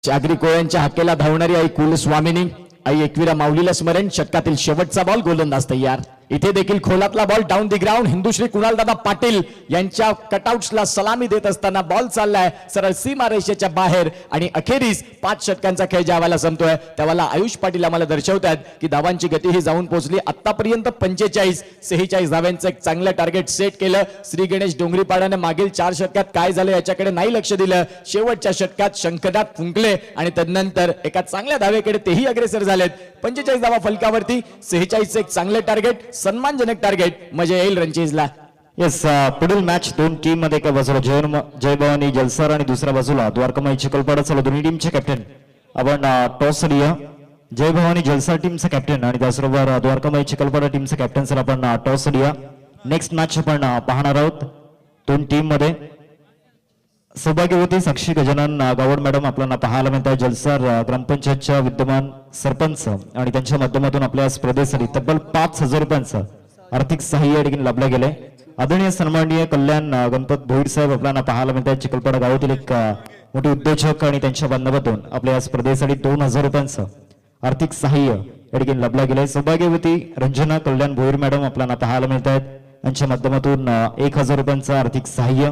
चागरी कोळ्यांच्या हक्केला धावणारी आई कुलस्वामिनी, आई एकविरा माऊलीला स्मरण. षटकातील शेवटचा बॉल. गोलंदाज तयार. इथे देखील खोलातला बॉल डाऊन दी ग्राउंड. हिंदुश्री कुणालदादा पाटील यांच्या कटआउट्सला सलामी देत असताना बॉल चाललाय सरळ सीमा रेषेच्या बाहेर आणि अखेरीस 5 षटकांचा खेळ ज्यावेळेला संपतोय त्यावेळेला आयुष पाटील आम्हाला दर्शवतात की धावांची गती ही जाऊन पोहोचली. आतापर्यंत 45-46 धाव्यांचं एक चांगलं टार्गेट सेट केलं. श्री गणेश डोंगरीपाड्याने मागील 4 षटकात काय झालं याच्याकडे नाही लक्ष दिलं. शेवटच्या षटकात शंखनाद फुंकले आणि तदनंतर एका चांगल्या धावेकडे तेही अग्रेसर झालेत. 45 धावा फलकावरती. 46 एक चांगलं टार्गेट, सन्मानजनक टार्गेट. मजा येईल रणचेजला. येस. पुढील मॅच 2 टीम मध्ये एका बाजूला जय भवानी जलसार आणि दुसऱ्या बाजूला द्वारकामाई चिखलपाडा. चला दोन्ही टीमचे कॅप्टन आपण टॉस लिया. जय भवानी जलसार टीमचा कॅप्टन आणि त्याचबरोबर द्वारकामाई चिखलपाडा टीमचा कॅप्टन सर आपण टॉस लिया. नेक्स्ट मॅच आपण पाहणार आहोत 2 टीम मध्ये. सौभाग्यवती साक्षी गजानन गावड मॅडम आपल्याला पाहायला मिळतात. जलसार ग्रामपंचायतच्या विद्यमान सरपंच आणि त्यांच्या माध्यमातून आपल्या स्पर्धेसाठी तब्बल 5,000 रुपयांचं आर्थिक सहाय्य या ठिकाणी लाभलं गेलंय. आदरणीय सन्माननीय कल्याण गणपत भोईर साहेब आपल्याला पाहायला मिळतात. चिखलपाडा गावातील एक मोठे उद्योजक आणि त्यांच्या बांधवातून आपल्या स्पर्धेसाठी 2,000 रुपयांचं आर्थिक सहाय्य या ठिकाणी लाभलं गेलंय. सौभाग्यवती रंजना कल्याण भोईर मॅडम आपल्याला पाहायला मिळत आहेत. यांच्या माध्यमातून 1000 रुपयांचं आर्थिक सहाय्य.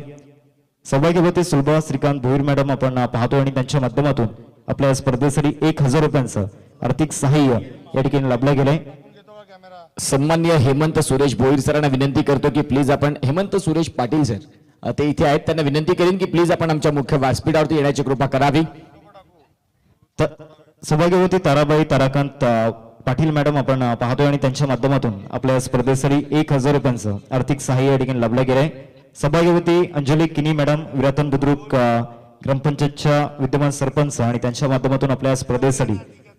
सौभाग्यवती सुलभा श्रीकांत भोईर मॅडम आपण पाहतो आणि त्यांच्या माध्यमातून आपल्या स्पर्धेसाठी 1000 रुपयांचं आर्थिक सहाय्य या ठिकाणी लाभलं गेलंय. सन्माननीय हेमंत सुरेश भोईर सरांना विनंती करतो की प्लीज आपण हेमंत सुरेश पाटील सर ते इथे आहेत, त्यांना विनंती करेन की प्लीज आपण आमच्या मुख्य व्यासपीठावरती येण्याची कृपा करावी. सौभाग्यवती ताराबाई ताराकांत पाटील मॅडम आपण पाहतोय आणि त्यांच्या माध्यमातून आपल्या स्पर्धेसाठी 1000 रुपयांचं आर्थिक सहाय्य या ठिकाणी लाभलं गेलंय. सौभाग्यवती अंजली किनी मॅडम विरातन बुद्रुक ग्रामपंचायतच्या विद्यमान सरपंच आणि त्यांच्या माध्यमातून आपल्या स्पर्धेसाठी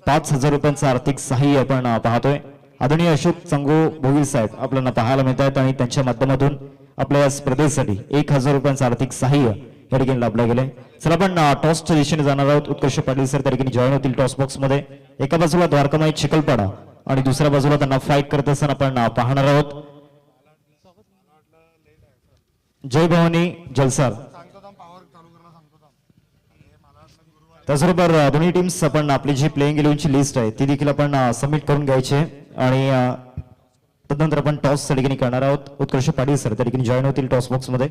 5000 रुपयांचं आर्थिक सहाय्य आपण पाहतोय. आदरणीय अशोक संगो भोईर साहेब आपल्याला पाहायला मिळत आहेत आणि त्यांच्या माध्यमातून आपल्या स्पर्धेसाठी 1000 रुपयांचं आर्थिक सहाय्य या ठिकाणी लाभलं गेलंय. चला आपण टॉसच्या दिशेने जाणार आहोत. उत्कर्ष पाटील सर त्या ठिकाणी जॉईन होतील टॉस बॉक्स मध्ये. एका बाजूला द्वारकामाई चिखलपाडा आणि दुसऱ्या बाजूला त्यांना फाईट करत असताना आपण पाहणार आहोत जय भवानी जलसार. त्याचबरोबर दोन्ही टीम्स आपण आपली जी प्लेइंग इलेव्हनची लिस्ट आहे ती देखील आपण सबमिट करून घ्यायची आहे आणि तदनंतर आपण टॉस त्या ठिकाणी करणार आहोत. उत्कर्ष पाटील सर त्या ठिकाणी जॉईन होतील टॉस बॉक्स मध्ये.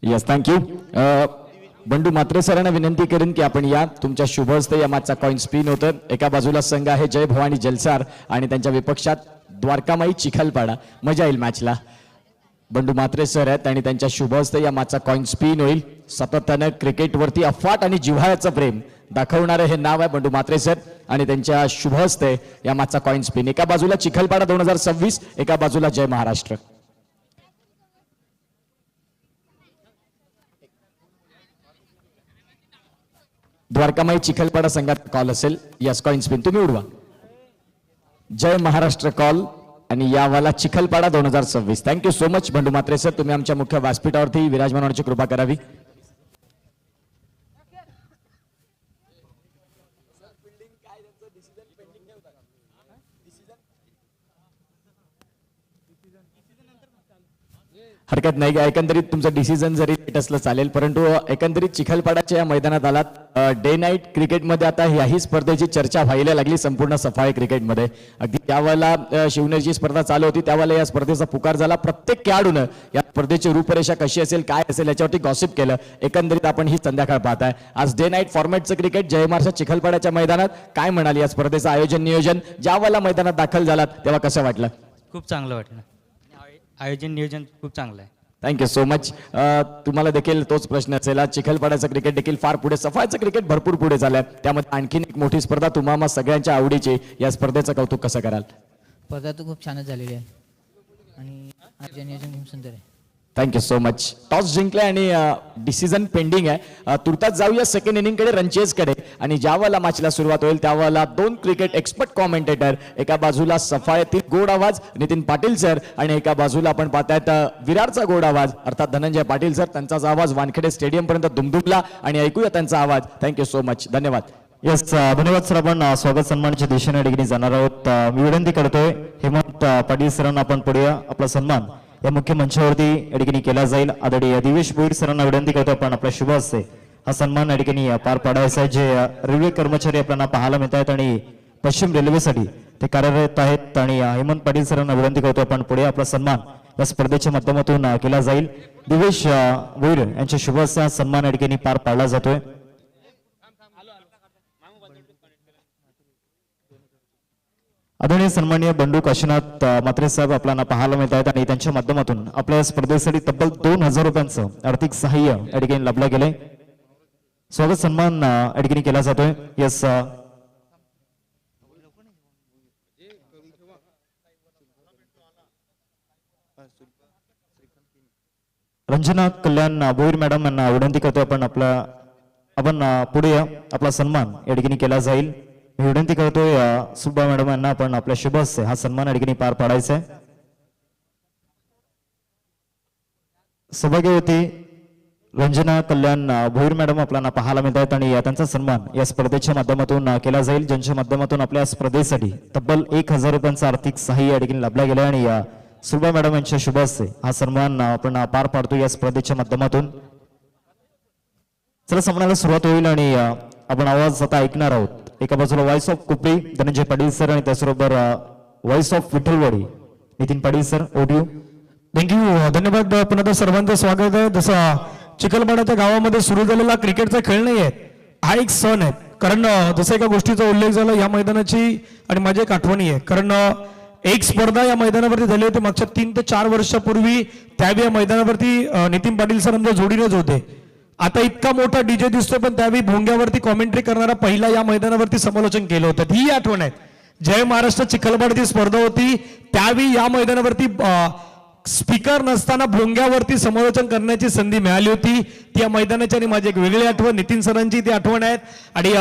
Yes thank you. बंडू मात्रे सरांना विनंती करेन की आपण या तुमच्या शुभ हस्ते या मॅचचा कॉइन स्पिन होतं. एका बाजूला संघ आहे जय भवानी जलसार आणि त्यांच्या विपक्षात द्वारकामाई चिखलपाडा. मजा येईल मॅचला. बंडू मात्रे सर आहेत आणि त्यांच्या शुभ हस्ते या मॅचचा कॉइन स्पिन होईल. सातत्यानं क्रिकेटवरती अफाट आणि जिव्हाळ्याचं प्रेम दाखवणारे हे नाव आहे बंडू मात्रे सर आणि त्यांच्या शुभ हस्ते या मॅचचा कॉइन स्पिन. एका बाजूला चिखलपाडा 2026, एका बाजूला जय महाराष्ट्र. द्वारकामाई चिखलपाडा संघात कॉल असेल. यस कॉइन स्पिन तुम्ही उडवा. जय महाराष्ट्र कॉल आणि यावाला Chikhalpada 2026. Thank you so much Bandu मात्रे सर. तुम्ही आमच्या मुख्य व्यासपीठावरती विराजमान होण्याची कृपा करावी. हरकत नाही का, एकंदरीत तुमचं डिसिजन जरी लेट असलं चालेल, परंतु एकंदरीत चिखलपाडाच्या या मैदानात आलात. डे नाईट क्रिकेटमध्ये आता याही स्पर्धेची चर्चा व्हायला लागली संपूर्ण सफाई क्रिकेटमध्ये. अगदी त्यावेळेला शिवनेरची स्पर्धा चालू होती त्यावेळेला या स्पर्धेचा पुकार झाला. प्रत्येक खेळाडूनं या स्पर्धेची रूपरेषा कशी असेल काय असेल याच्यावरती गॉसिप केलं. एकंदरीत आपण ही संध्याकाळ पाहताय. आज डे नाईट फॉर्मॅटचं क्रिकेट जय महाराष्ट्र चिखलपाड्याच्या मैदानात काय म्हणाल या स्पर्धेचं आयोजन नियोजन ज्यावेळेला मैदानात दाखल झालात तेव्हा कसं वाटलं? खूप चांगलं वाटलं. आयोजन नियोजन खूप चांगलं आहे. Thank you so much. तुम्हाला देखील तोच प्रश्न असेल. आज चिखलपाड्याचं क्रिकेट देखील फार पुढे, सफाईचं क्रिकेट भरपूर पुढे झालंय. त्यामध्ये आणखीन एक मोठी स्पर्धा तुम्हाला सगळ्यांच्या आवडीची या स्पर्धेचं कौतुक कसं कराल? स्पर्धा तर खूप छानच झालेली आहे आणि आयोजन नियोजन खूप सुंदर आहे. Thank you so much. टॉस जिंकलाय आणि डिसिजन पेंडिंग आहे. तुर्तास जाऊया सेकंड इनिंगकडे, रनचेजकडे. आणि ज्या वेळेला मॅचला सुरुवात होईल त्यावेळेला दोन क्रिकेट एक्सपर्ट कॉमेंटेटर, एका बाजूला सफाईतील गोड आवाज नितीन पाटील सर आणि एका बाजूला आपण पाहतायत विरारचा गोड आवाज अर्थात धनंजय पाटील सर. त्यांचाच आवाज वानखेडे स्टेडियम पर्यंत दुमदुमला आणि ऐकूया त्यांचा आवाज. Thank you so much. धन्यवाद. येस धन्यवाद सर. आपण स्वागत सन्मानच्या दिशेने ठिकाणी जाणार आहोत. मी विनंती करतोय हेमंत पाटील सरांना आपण पुढे आपला सन्मान या मुख्य मंचावरती या ठिकाणी केला जाईल. आदरणीय दिवेश भोईर सरांना विनंती करतो आपण आपल्या शुभ हस्ते हा सन्मान या ठिकाणी पार पाडायचा आहे. जे रेल्वे कर्मचारी आपल्याला पाहायला मिळत आहेत आणि पश्चिम रेल्वेसाठी ते कार्यरत आहेत. आणि हेमंत पाटील सरांना विनंती करतो आपण पुढे आपला सन्मान या स्पर्धेच्या माध्यमातून केला जाईल. दिवेश भोईर यांच्या शुभ हस्ते हा सन्मान या ठिकाणी पार पाडला जातोय. आदरणीय सन्माननीय बंडू काशीनाथ मात्रे साहेब आपल्याला पाहायला मिळत आहेत आणि त्यांच्या माध्यमातून आपल्या स्पर्धेसाठी तब्बल 2000 रुपयांचं आर्थिक सहाय्य या ठिकाणी लाभलं गेलंय. स्वागत सन्मान या ठिकाणी केला जातोय. येस रंजना कल्याण भोईर मॅडम यांना विनंती करतोय आपण पुढे आपला सन्मान या ठिकाणी केला जाईल. मी विनंती करतोय सुब्बा मॅडम यांना आपण आपल्या शुभ हस्ते हा सन्मान या ठिकाणी पार पाडायचा आहे. सौभाग्यवती रंजना कल्याण भोईर मॅडम आपल्याला पाहायला मिळत आहेत आणि त्यांचा सन्मान या स्पर्धेच्या माध्यमातून केला जाईल, ज्यांच्या माध्यमातून आपल्या स्पर्धेसाठी तब्बल 1,000 रुपयांचं आर्थिक सहाय्य या ठिकाणी लाभलं गेलं आणि सुलभा मॅडम यांच्या शुभ हस्ते हा सन्मान आपण पार पाडतो या स्पर्धेच्या माध्यमातून. चला सामन्याला सुरुवात होईल आणि आपण आवाज आता ऐकणार आहोत. एका बाजूला voice of Kupri Dhananjay Patil sir आणि त्याचबरोबर voice of Vitthalwadi Nitin Patil sir. Audio. Thank you, धन्यवाद. पुन्हा एकदा सर्वांचं स्वागत आहे. जसं चिखलपाड्याच्या गावामध्ये सुरू झालेला क्रिकेटचा खेळ नाही आहे, हा एक सण आहे. कारण जसं एका गोष्टीचा उल्लेख झाला या मैदानाची आणि माझी एक आठवणी आहे. कारण एक स्पर्धा या मैदानावरती झाली होती मागच्या 3 ते 4 वर्षापूर्वी. त्यावेळी या मैदानावरती नितीन पाटील सर आमच्या जोडीनेच होते. आता इतका मोठा डीजे दिसतोय, पण त्यावेळी भोंग्यावरती कॉमेंट्री करणारा पहिला या मैदानावरती समालोचन केलं होतं. ही आठवण आहे. जय महाराष्ट्र चिखलपाड्याची स्पर्धा होती, त्यावेळी या मैदानावरती स्पीकर नसताना भोंग्यावरती समालोचन करण्याची संधी मिळाली होती. ती या मैदानाची आणि माझी एक वेगळी आठवण, नितीन सरांची ती आठवण आहे. आणि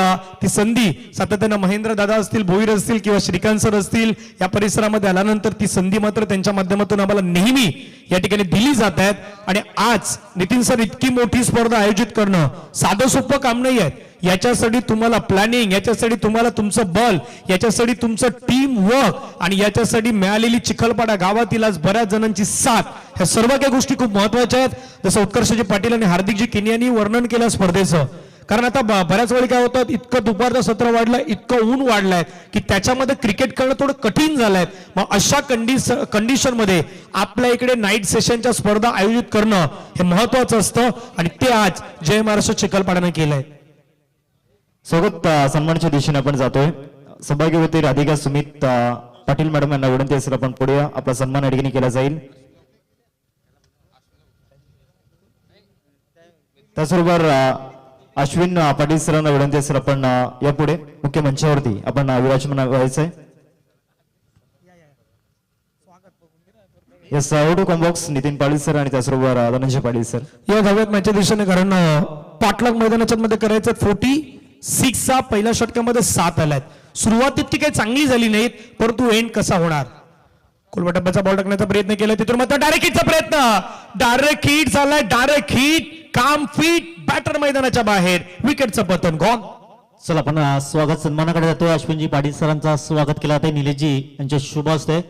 ती संधी सातत्यानं महेंद्र दादा असतील, भोईर असतील किंवा श्रीकांत सर असतील या परिसरामध्ये आल्यानंतर ती संधी मात्र त्यांच्या माध्यमातून आम्हाला नेहमी या ठिकाणी दिली जात आहेत. आणि आज नितीन सर इतकी मोठी स्पर्धा आयोजित करणं साधं सोपं काम नाही आहे. याच्यासाठी तुम्हाला प्लॅनिंग, याच्यासाठी तुम्हाला तुमचं बल, याच्यासाठी तुमचं टीम वर्क आणि याच्यासाठी मिळालेली चिखलपाडा गावातील आज बऱ्याच जणांची साथ, ह्या सर्व काही गोष्टी खूप महत्वाच्या आहेत. जसं उत्कर्षजी पाटील आणि हार्दिकजी किनियांनी वर्णन केलं स्पर्धेचं. कारण आता बऱ्याच वेळी काय होतं, इतकं दुपारचं सत्र वाढलंय, इतकं ऊन वाढलंय की त्याच्यामध्ये क्रिकेट करणं थोडं कठीण झालंय. मग अशा कंडिशन मध्ये आपल्या इकडे नाईट सेशनच्या स्पर्धा आयोजित करणं हे महत्वाचं असतं आणि ते आज जय महाराष्ट्र चिखलपाड्याने केलंय. स्वागत सन्मानाच्या दिशेने आपण जातोय. सौभाग्यवती राधिका सुमित पाटील मॅडम यांना विनंती असेल आपण पुढे आपला सन्मान या ठिकाणी केला जाईल. त्याचबरोबर अश्विन पाटील सरांना विनंती असेल आपण यापुढे मुख्य मंचावरती आपण विराजमान व्हायचंय. Yes, out combox Nitin Patil sir आणि त्याचबरोबर धनंजय पाटील सर या धाव्यात मॅचच्या दिशेने. कारण पाटलाग मैदानाच्या मध्ये करायचं 46चा पहिल्या षटकामध्ये 7 आल्यात. सुरुवात इतकी काही चांगली झाली नाहीत, परंतु एंड कसा होणार. कोलबा बॉल टाकण्याचा प्रयत्न केला, तिथून मात्र डायरेक्ट हिटचा प्रयत्न, डायरेक्ट हिट झालाय, डायरेक्ट हिट, काम फिट, बॅटर मैदानाच्या बाहेर, विकेटचं पतन, गॉन. चला आपण स्वागत सन्मानाकडे जातोय. अश्विनजी पाटील सरांचा स्वागत केला जाते. निलेशजी यांचे शुभ असते.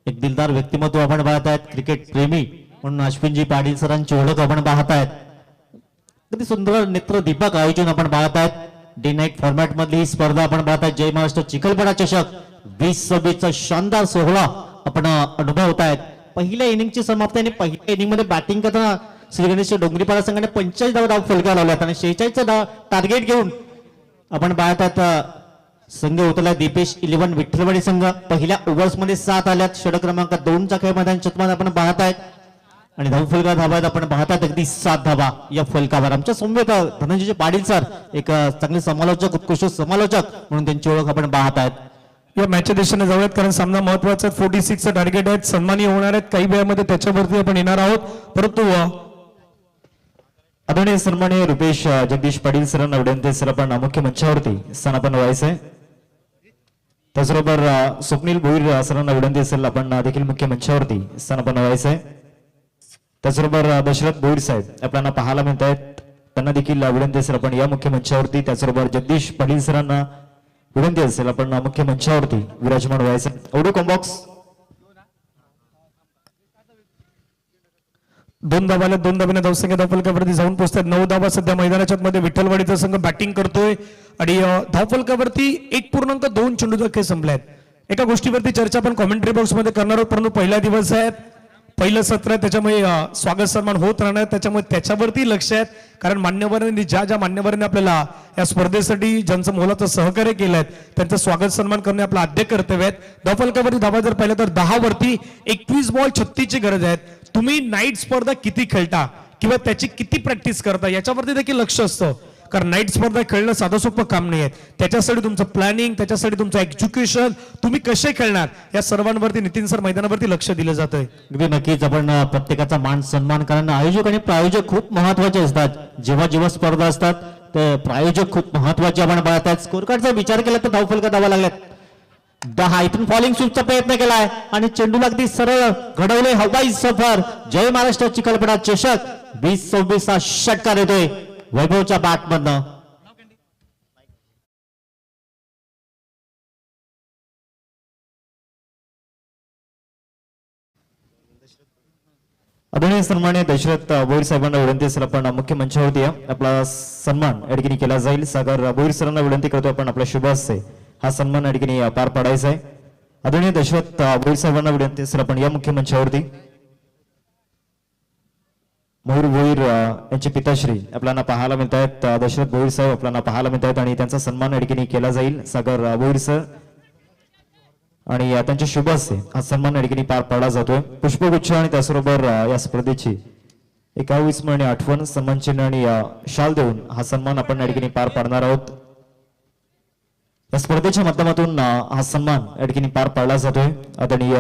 एक दिलदार व्यक्तिमत्व आपण पाहत आहेत, क्रिकेट प्रेमी म्हणून अश्विनजी पाटील सरांची ओळख आपण पाहत आहेत. किती सुंदर नेत्र दीपक आयोजन आपण पाहत आहेत. डे नाईट फॉर्मॅट मधली ही स्पर्धा आपण पाहत आहेत. जय महाराष्ट्र चिखलपाडा चषक 2026चा शानदार सोहळा आपण अनुभवत आहेत. पहिल्या इनिंगची समाप्ती आणि पहिल्या इनिंग मध्ये बॅटिंग करताना श्री गणेश डोंगरीपाडा संघाने 45 धावा फलकाला लावल्यात आणि 46चा टार्गेट घेऊन आपण पाहत आहात संघ उतरला. दीपेश 11 विठ्ठलवाडी संघ पहिल्या ओव्हर्स मध्ये 7 आल्यात. षटक क्रमांक 2चा खेळ मैदान शतमान आपण पाहत आहेत आणि धाव फलका धावा आपण पाहतात अगदी 7 धावा या फलकावर. आमच्या समवेत धनंजय पाटील सर एक चांगले समालोचक, उत्कृष्ट समालोचक म्हणून त्यांची ओळख आपण पाहत आहेत. या मॅचच्या दिशेने जाऊयात कारण सामना महत्वाचा आहे. 46चं टार्गेट आहेत, सन्मानी होणार आहेत. काही वेळामध्ये त्याच्यावरती आपण येणार आहोत. परंतु आदरणीय सन्माननीय रुपेश जगदीश पाटील सरांना विनंती असेल आपण मुख्य मंचावरती स्थान आपण व्हायचंय. त्याचबरोबर स्वप्नील भोईर सरांना विनंती असेल आपण देखील मुख्य मंचावरती स्थान आपण व्हायचंय. त्याचबरोबर दशरथ भोईर साहेब आपल्याला पाहायला मिळत आहेत, त्यांना देखील विनंती असेल आपण या मुख्य मंचावरती. त्याचबरोबर जगदीश पाटील सरांना विनंती असेल आपण मुख्य मंचावरती विराजमान व्हायचं. ओडो कॉम्बॉक्स 2 धावाला 2 धाब्याने धावसंख्या धावफलकावरती जाऊन पोहोचतात. 9 धावा सध्या मैदानाच्या मध्ये विठ्ठलवाडीचा संघ बॅटिंग करतोय आणि धावफलकावरती 1.2 चेंडूचा खेळ संपलाय. एका गोष्टीवरती चर्चा आपण कॉमेंट्री बॉक्स मध्ये करणार आहोत, परंतु पहिला दिवस आहे, पहिलं सत्र आहे, त्याच्यामुळे स्वागत सन्मान होत राहणार, त्याच्यामुळे त्याच्यावरती लक्ष आहे. कारण मान्यवरांनी ज्या मान्यवरांनी आपल्याला या स्पर्धेसाठी ज्यांचं मोलाचं सहकार्य केलंय त्यांचं स्वागत सन्मान करणे आपलं आद्य कर्तव्य आहे. धावफलकावरती धावा जर पाहिलं तर 10 वरती 21 बॉल 36ची गरज आहे. तुम्ही नाईट स्पर्धा किती खेळता किंवा त्याची किती प्रॅक्टिस करता याच्यावरती देखील लक्ष असतं. कारण नाईट स्पर्धा खेळणं साधं सोपं काम नाही आहे. त्याच्यासाठी तुमचं प्लॅनिंग, त्याच्यासाठी तुमचं एज्युकेशन, तुम्ही कसे खेळणार या सर्वांवरती नितीन सर मैदानावरती लक्ष दिलं जातंय. अगदी नक्कीच आपण प्रत्येकाचा मान सन्मान कारण आयोजक आणि प्रायोजक खूप महत्वाचे असतात. जेव्हा जेव्हा स्पर्धा असतात तर प्रायोजक खूप महत्वाचे आपण पाहतात. स्कोर कार्डचा विचार केला तर धावफलका धावा लागल्यात. 10 इथून फॉलिंग स्वीपचा प्रयत्न केलाय आणि चेंडूला अगदी सरळ घडवले हवाई सफर. जय महाराष्ट्र चिखलपडा चषक 20-26 हा षटकार येतोय वैभवच्या बॅटमधनं. आदरणीय सन्माननीय दशरथ भोईर साहेबांना विनंती असेल आपण मुख्य मंचावरती या. आपला सन्मान या ठिकाणी केला जाईल. सागर भोईर सरांना विनंती करतो आपण आपल्या शुभ हस्ते हा सन्मान या ठिकाणी पार पाडायचा आहे. आदरणीय दशरथ भोईर साहेबांना विनंती असेल आपण या मुख्य मंचावरती. मयूर भोईर यांचे पिताश्री आपल्याला पाहायला मिळत आहेत. दशरथ भोईर साहेब आपल्याला पाहायला मिळत आहेत आणि त्यांचा सन्मान या ठिकाणी केला जाईल. सागर भोईर सर आणि त्यांच्या शुभ हस्ते हा सन्मान या ठिकाणी पार पाडला जातोय. पुष्पगुच्छ आणि त्याचबरोबर या स्पर्धेची एक अविस्मरणीय आठवण सन्मान चिन्ह आणि शाल देऊन हा सन्मान आपण या ठिकाणी पार पाडणार आहोत. या स्पर्धेच्या माध्यमातून हा सन्मान या ठिकाणी पार पाडला जातोय. आदरणीय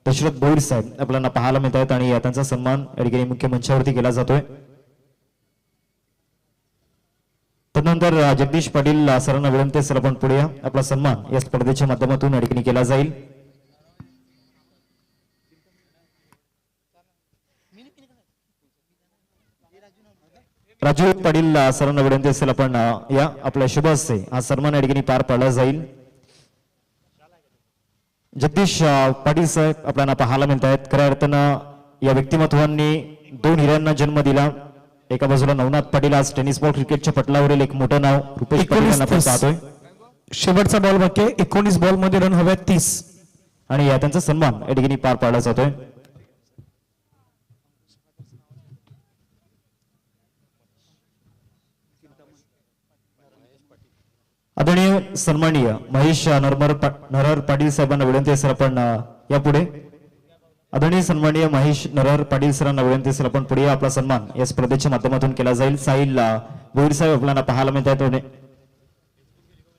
दशरथ भोईर साहेब आपल्याला पाहायला मिळत आहेत आणि त्यांचा सन्मान या ठिकाणी मुख्य मंचावरती केला जातोय. तदनंतर जगदीश पाटील सरांना विनंती असेल आपण पुढे या. आपला सन्मान या स्पर्धेच्या माध्यमातून या ठिकाणी केला जाईल. राजू पाटील सरांना विनंती असेल आपण या. आपल्या शुभ हस्ते हा सन्मान या ठिकाणी पार पाडला जाईल. जगदीश पाटील साहेब आपल्याला पाहायला मिळत आहेत. खऱ्या अर्थानं या व्यक्तिमत्वांनी 2 हिऱ्यांना जन्म दिला. एका बाजूला नवनाथ पाटील आज टेनिस बॉल क्रिकेटच्या पटलावरील एक मोठं नाव रुपेश पाटील यांना आपण पाहतोय. शेवटचा बॉल बाकी आहे. 19 बॉल मध्ये रन हव्यात 30 आणि त्यांचा सन्मान या ठिकाणी पार पाडला जातोय. आदरणीय सन्माननीय महेश नरहर पाटील साहेबांना विनंती असेल आपण यापुढे. आदरणीय सन्माननीय महेश नरहर पाटील सरांना विनंती असेल आपण पुढे. आपला सन्मान या स्पर्धेच्या माध्यमातून केला जाईल. साहिल भोईर साहेब आपल्याला पाहायला मिळत आहेत.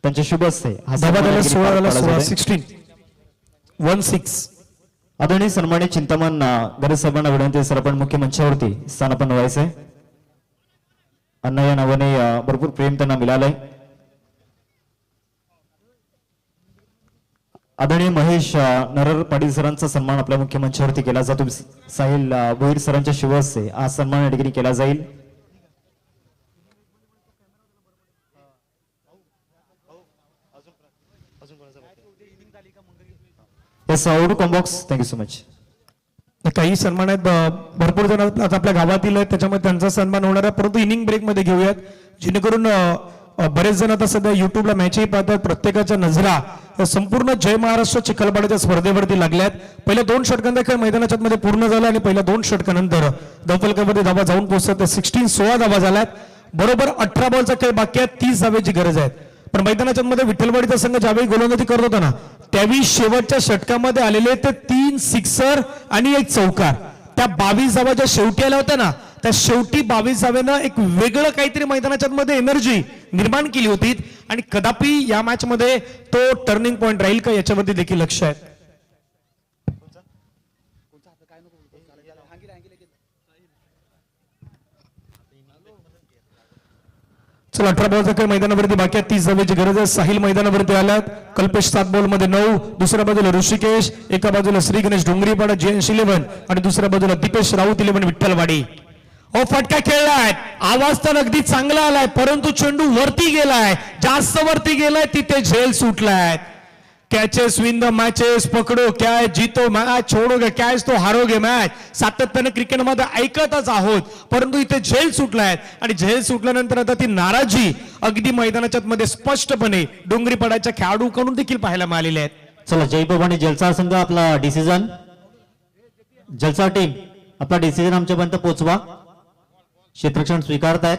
त्यांच्या शुभ हस्ते हा सन्मान या ठिकाणी पार पाडला जातोय. 16 आदरणीय सन्माननीय चिंतामण गरज साहेबांना विनंती असेल आपण मुख्य मंचावरती स्थान आपण व्हायचंय. अण्णा या नावाने भरपूर प्रेम त्यांना मिळालंय. आदरणीय महेश नरहर पाटील सरांचा सन्मान आपल्या मुख्य मंचावरती केला जातो. साहिल भोईर सरांच्या शुभ हस्ते हा सन्मान या ठिकाणी केला जाईल. Combox thank you so much. काही सन्मान आहेत. भरपूर जण आता आपल्या गावातील आहेत त्याच्यामुळे त्यांचा सन्मान होणार आहे. परंतु इनिंग ब्रेक मध्ये घेऊयात जेणेकरून बरेच जण आता सध्या युट्यूबला मॅचही पाहतात. प्रत्येकाच्या नजरा संपूर्ण जय महाराष्ट्र चिखलपाड्याच्या स्पर्धेवरती लागल्यात. पहिल्या 2 षटकांचा खेळ मैदानाच्या मध्ये पूर्ण झाला आणि पहिल्या 2 षटकानंतर धावफलकामध्ये धावा जाऊन पोहोचतात. 16 धावा झाल्यात. बरोबर 18 बॉलचा खेळ बाकी आहे. 30 धावेची गरज आहे. पण मैदानाच्या मध्ये विठ्ठलवाडीचा संघ ज्यावेळी गोलंदाजी करत होता ना त्यावेळी शेवटच्या षटकामध्ये आलेले ते 3 सिक्सर आणि 1 चौकार. त्या 22 धावा ज्या शेवटी आल्या होत्या ना त्या शेवटी 22 धावेनं एक वेगळं काहीतरी मैदानाच्या मध्ये एनर्जी निर्माण केली होती आणि कदापि या मॅच मध्ये तो टर्निंग पॉइंट राहील का याच्यावरती देखील लक्ष आहे. चला 18 बॉलचा खेळ मैदानावरती बाकी आहे. 30 धावेची गरज आहे. साहिल मैदानावरती आल्यात. कल्पेश 7 बॉल मध्ये 9. दुसऱ्या बाजूला ऋषिकेश, एका बाजूला श्री गणेश डोंगरीपाडा JNC 11 आणि दुसऱ्या बाजूला दीपेश राऊत 11 विठ्ठलवाडी. फटका खेळलाय. आवाज तर अगदी चांगला आलाय परंतु चेंडू वरती गेलाय. जास्त वरती गेलाय तिथे झेल सुटलाय. कॅचेस विन द मॅचेस, पकडो क्या जीतो मॅच, छोडोगे कॅच तो हारोगे मॅच. सातत्याने क्रिकेटमध्ये ऐकतच आहोत परंतु इथे झेल सुटलाय आणि झेल सुटल्यानंतर आता ती नाराजी अगदी मैदानाच्या मध्ये स्पष्टपणे डोंगरीपाड्याच्या खेळाडूकडून देखील पाहायला मिळालेली आहे. चला जयप्रभ आणि जलसा संघ आपला डिसिजन, जलसा टीम आपला डिसिजन आमच्यापर्यंत पोहोचवा. क्षेत्ररक्षण स्वीकारतायत.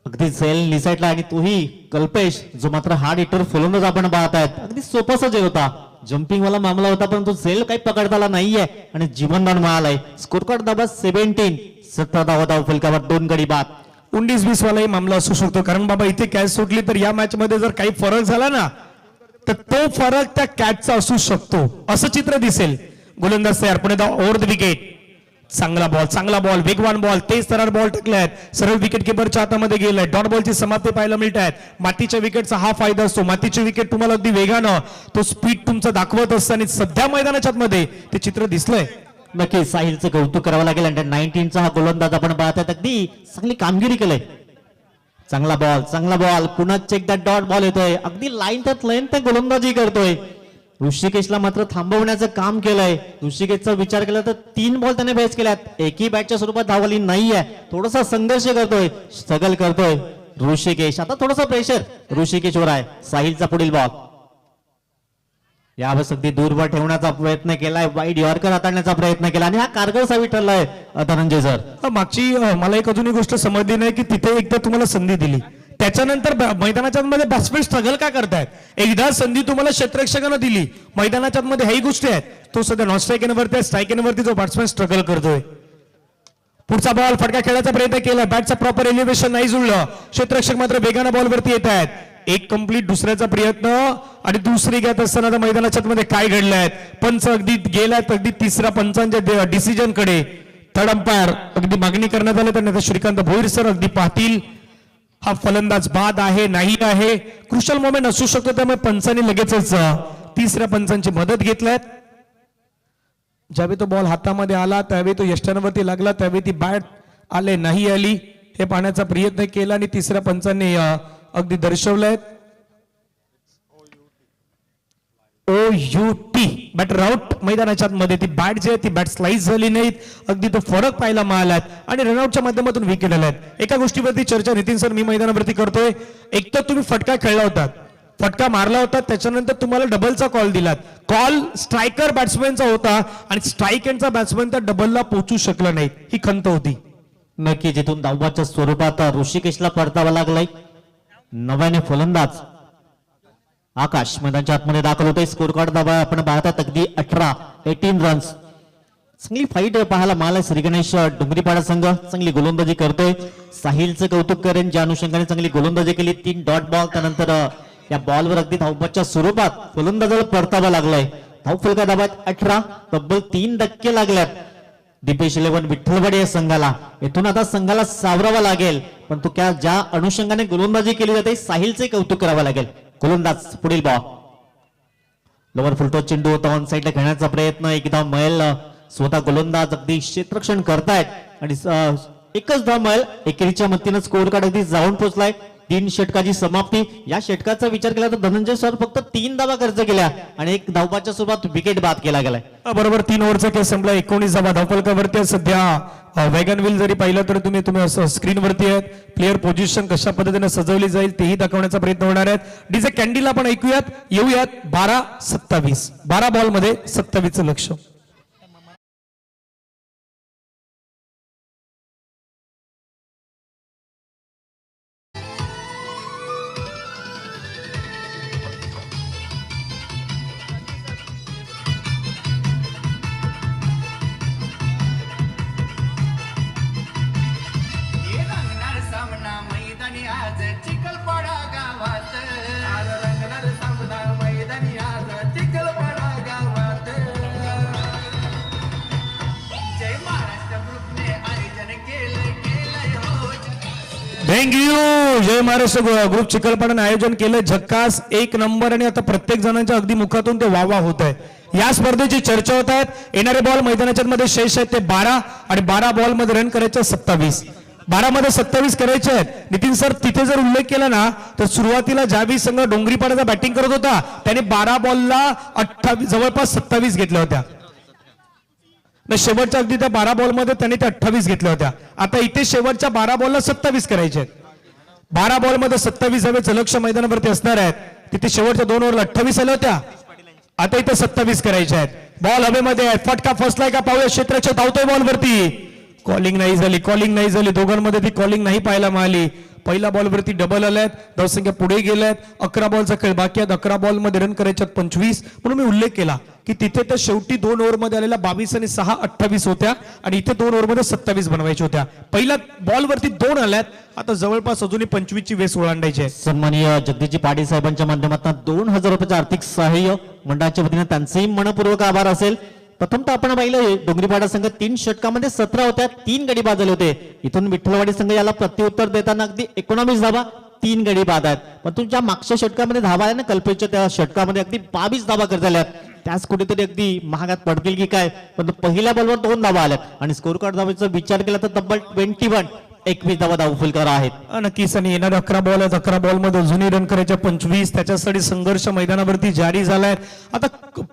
अगदी सेल निसाटला आणि तोही कल्पेश जो मात्र हार्ड हिटर फलंदाज आपण पाहतायत. अगदी सोपासा जे होता जम्पिंग वाला मामला होता परंतु सेल काही पकडता आला नाहीये आणि जीवनदान मिळालंय. स्कोर कार्ड धाबा 17. 17 धावा धाव फलकावर 2 गडी बाद. 19-20 वालाही मामला असू शकतो कारण बाबा इथे कॅच सुटली तर या मॅच मध्ये जर काही फरक झाला ना तर तो फरक त्या कॅचचा असू शकतो असं चित्र दिसेल. गोलंदाज तयार. Pune over the wicket. चांगला बॉल वेगवान बॉल तेज तरार बॉल टाकलायत सरळ विकेट किपरच्या हातामध्ये गेलाय डॉट बॉलची समाप्ती पाहायला मिळत आहेत मातीच्या विकेटचा हा फायदा असतो मातीची विकेट तुम्हाला अगदी वेगानं तो स्पीड तुमचा दाखवत असतं आणि सध्या मैदानाच्या आतमध्ये ते चित्र दिसलंय नक्की साहिलचं कौतुक करावं लागेल. अंडर 19चा हा गोलंदाज आपण पाहत आहेत अगदी चांगली कामगिरी केलंय. चांगला बॉल पुन्हा एकदा डॉट बॉल येतोय अगदी लाईन त्यात त्या गोलंदाजी करतोय. ऋषिकेशला मात्र थांबवण्याचं काम केलंय. ऋषिकेशचा विचार केला तर 3 बॉल त्याने फेस केल्यात एकही बॅटच्या स्वरूपात धावली नाहीये. थोडासा संघर्ष करतोय स्ट्रगल करतोय ऋषिकेश. आता थोडासा प्रेशर ऋषिकेशवर आहे. साहिलचा पुढील बॉल यावेळेस अगदी दूरवर ठेवण्याचा प्रयत्न केलाय वाईड यॉर्कर हाताळण्याचा प्रयत्न केला आणि हा कारगर साबित ठरलाय धनंजय सर. मागची मला एक अजूनही गोष्ट समजली नाही की तिथे एकदा तुम्हाला संधी दिली त्याच्यानंतर मैदानाच्या मध्ये बॅट्समॅन स्ट्रगल का करतायत एकदा संधी तुम्हाला क्षेत्ररक्षकानं दिली मैदानाच्या मध्ये ह्याही गोष्टी आहेत तो सध्या नॉन स्ट्राईक स्ट्राईक जो बॅट्समॅन स्ट्रगल करतोय. पुढचा बॉल फटका खेळायचा प्रयत्न केला बॅटचा प्रॉपर एलिव्हेशन नाही जुळलं क्षेत्ररक्षक मात्र वेगानं बॉलवरती येत आहेत. एक कंप्लीट दुसऱ्याचा प्रयत्न आणि दुसरी घेत असताना आता मैदानाच्या मध्ये काय घडलंय पंच अगदी गेल्यात अगदी तिसऱ्या पंचांच्या डिसिजन कडे थर्ड अंपायर अगदी मागणी करण्यात आली तर श्रीकांत भोईर सर अगदी पाहतील हा फलंदाज बाद आहे नाही आहे क्रुशल मोमेंट असू शकतो त्यामुळे पंचांनी लगेचच तिसऱ्या पंचांची मदत घेतल्यात. ज्यावेळी तो बॉल हातामध्ये आला त्यावेळी तो यष्टांवरती लागला त्यावेळी ती बॅट आले नाही आली हे पाहण्याचा प्रयत्न केला आणि तिसऱ्या पंचांनी अगदी दर्शवलंय OUT बॅटर आउट. मैदानाच्या मध्ये ती बॅट जी आहे ती बॅट स्लाइस झाली नाहीत अगदी तो फरक पाहायला मिळालाय आणि रनआउटच्या माध्यमातून विकेट आल्यात. एका गोष्टीवरती चर्चा नितीन सर मी मैदानावरती करतोय एक तर तुम्ही फटका खेळला होता फटका मारला होता त्याच्यानंतर तुम्हाला डबलचा कॉल दिलात कॉल स्ट्रायकर बॅट्समॅनचा होता आणि स्ट्राईक एंडचा बॅट्समॅन त्या डबलला पोहोचू शकला नाही ही खंत होती. नक्की जिथून धावाच्या स्वरूपात ऋषिकेशला परतावा लागलाय. नव्याने फलंदाज आकाश मैदानाच्या आतमध्ये दाखल होतोय. स्कोर कार्ड दाबा आपण पाहतात अगदी 18 रन्स. चांगली फाईट पाहायला मला श्री गणेश डोंगरीपाडा संघ चांगली गोलंदाजी करतोय. साहिलचं कौतुक करेन ज्या अनुषंगाने चांगली गोलंदाजी केली 3 डॉट बॉल त्यानंतर या बॉलवर अगदी धावबाच्या स्वरूपात फलंदाजाला परतावा लागलाय. धाव फलका दाबात 18 तब्बल 3 लागल्यात. दीपेश 11 विठ्ठलवाडी या संघाला येथून आता संघाला सावरावा लागेल पण तो ज्या अनुषंगाने गोलंदाजी केली जाते साहिलचे कौतुक करावं लागेल. गोलंदाज पुढील बॉल लोवर फुलटो चेंडू होता ऑन साईडला घेण्याचा प्रयत्न एकदा मैल स्वतः गोलंदाज अगदी क्षेत्ररक्षण करतायत आणि एकच धाव मैल एकेरीच्या मतीनं स्कोर कार्ड अगदी जाऊन पोहोचलाय. 3 षटकाची समाप्ती. या षटकाचा विचार केला तर धनंजय सर फक्त 3 धावा खर्च केल्या आणि 1 धावबाच्या सोबत विकेट बाद केला गेलाय. बरोबर 3 ओव्हरचा खेळ संपला 19 धावा धावफलकावरती सध्या वॅगन व्हील जरी पाहिलं तर तुम्ही स्क्रीनवरती आहेत प्लेअर पोझिशन कशा पद्धतीने सजवली जाईल तेही दाखवण्याचा प्रयत्न होणार आहे. डीजे कॅन्डीला आपण ऐकूयात येऊयात 12-27 12 बॉल मध्ये 27चं लक्ष. थँक्यू जय महाराष्ट्र ग्रुप चिखलपाड्याने आयोजन केलं झक्कास 1 नंबर आणि आता प्रत्येक जणांच्या अगदी मुखातून ते वावा होत आहे. या स्पर्धेची चर्चा होत आहेत. येणारे बॉल मैदानाच्या मध्ये शेष आहेत ते 12 आणि 12 बॉल मध्ये रन करायचे 27 12 मध्ये 27 करायचे आहेत. नितीन सर तिथे जर उल्लेख केला ना तर सुरुवातीला ज्यावेळी संघ डोंगरीपाड्याचा बॅटिंग करत होता त्याने 12 बॉलला 28 जवळपास 27 घेतल्या होत्या शेवटच्या अगदी त्या 12 बॉल मध्ये त्यांनी त्या 28 घेतल्या होत्या. आता इथे शेवटच्या 12 बॉलला 27 करायचे आहेत. 12 बॉल मध्ये 27 हवेचं लक्ष मैदानावरती असणार आहेत. तिथे शेवटच्या 2 ओव्हरला 28 आल्या होत्या आता इथे 27 करायचे आहेत. बॉल हवेमध्ये आहे फटका फसलाय का पाहूया. क्षेत्ररक्षक धावतोय बॉलवरती कॉलिंग नाही झाली दोघांमध्ये ती कॉलिंग नाही पाहायला मिळाली. पहिल्या बॉलवरती डबल आल्यात धावसंख्या पुढे गेल्यात 11 बॉलचा खेळ बाकी आहेत. 11 बॉल मध्ये रन करायचे 25 म्हणून मी उल्लेख केला की तिथे तर शेवटी 2 ओव्हर मध्ये आलेल्या 22 आणि 6 28 होत्या आणि इथे 2 ओव्हर मध्ये 27 बनवायच्या होत्या. पहिल्या बॉलवरती 2 आल्यात आता जवळपास अजूनही 25 ची वेस ओलांडायची आहे. सन्माननीय जगदीशजी पाटील साहेबांच्या माध्यमातून 2000 रुपयाचं आर्थिक सहाय्य मंडळाच्या वतीने त्यांचेही मनपूर्वक आभार असेल. प्रथमतः आपण पाहिलं डोंगरीपाडा संघ 3 षटकामध्ये 17 होत्या, 3 गडी बाद झाले होते. इथून विठ्ठलवाडी संघ याला प्रत्युत्तर देताना अगदी 19 धावा, 3 गडी बाद आहेत. पण तुमच्या मागच्या षटकामध्ये धावा आहे ना कल्पेच्या, त्या षटकामध्ये अगदी 22 धावा करत झाल्यात. त्याच कुठेतरी अगदी महागात पडतील की काय, पण पहिल्या बॉलवर 2 धावा आल्यात आणि स्कोर कार्ड धावेचा विचार केला तर तब्बल 21 धावा धावफलकार आहेत. नक्कीच. आणि येणारे 11 बॉल आहेत, 11 बॉल मध्ये अजूनही रन करायचे 25. त्याच्यासाठी संघर्ष मैदानावरती जारी झालाय. आता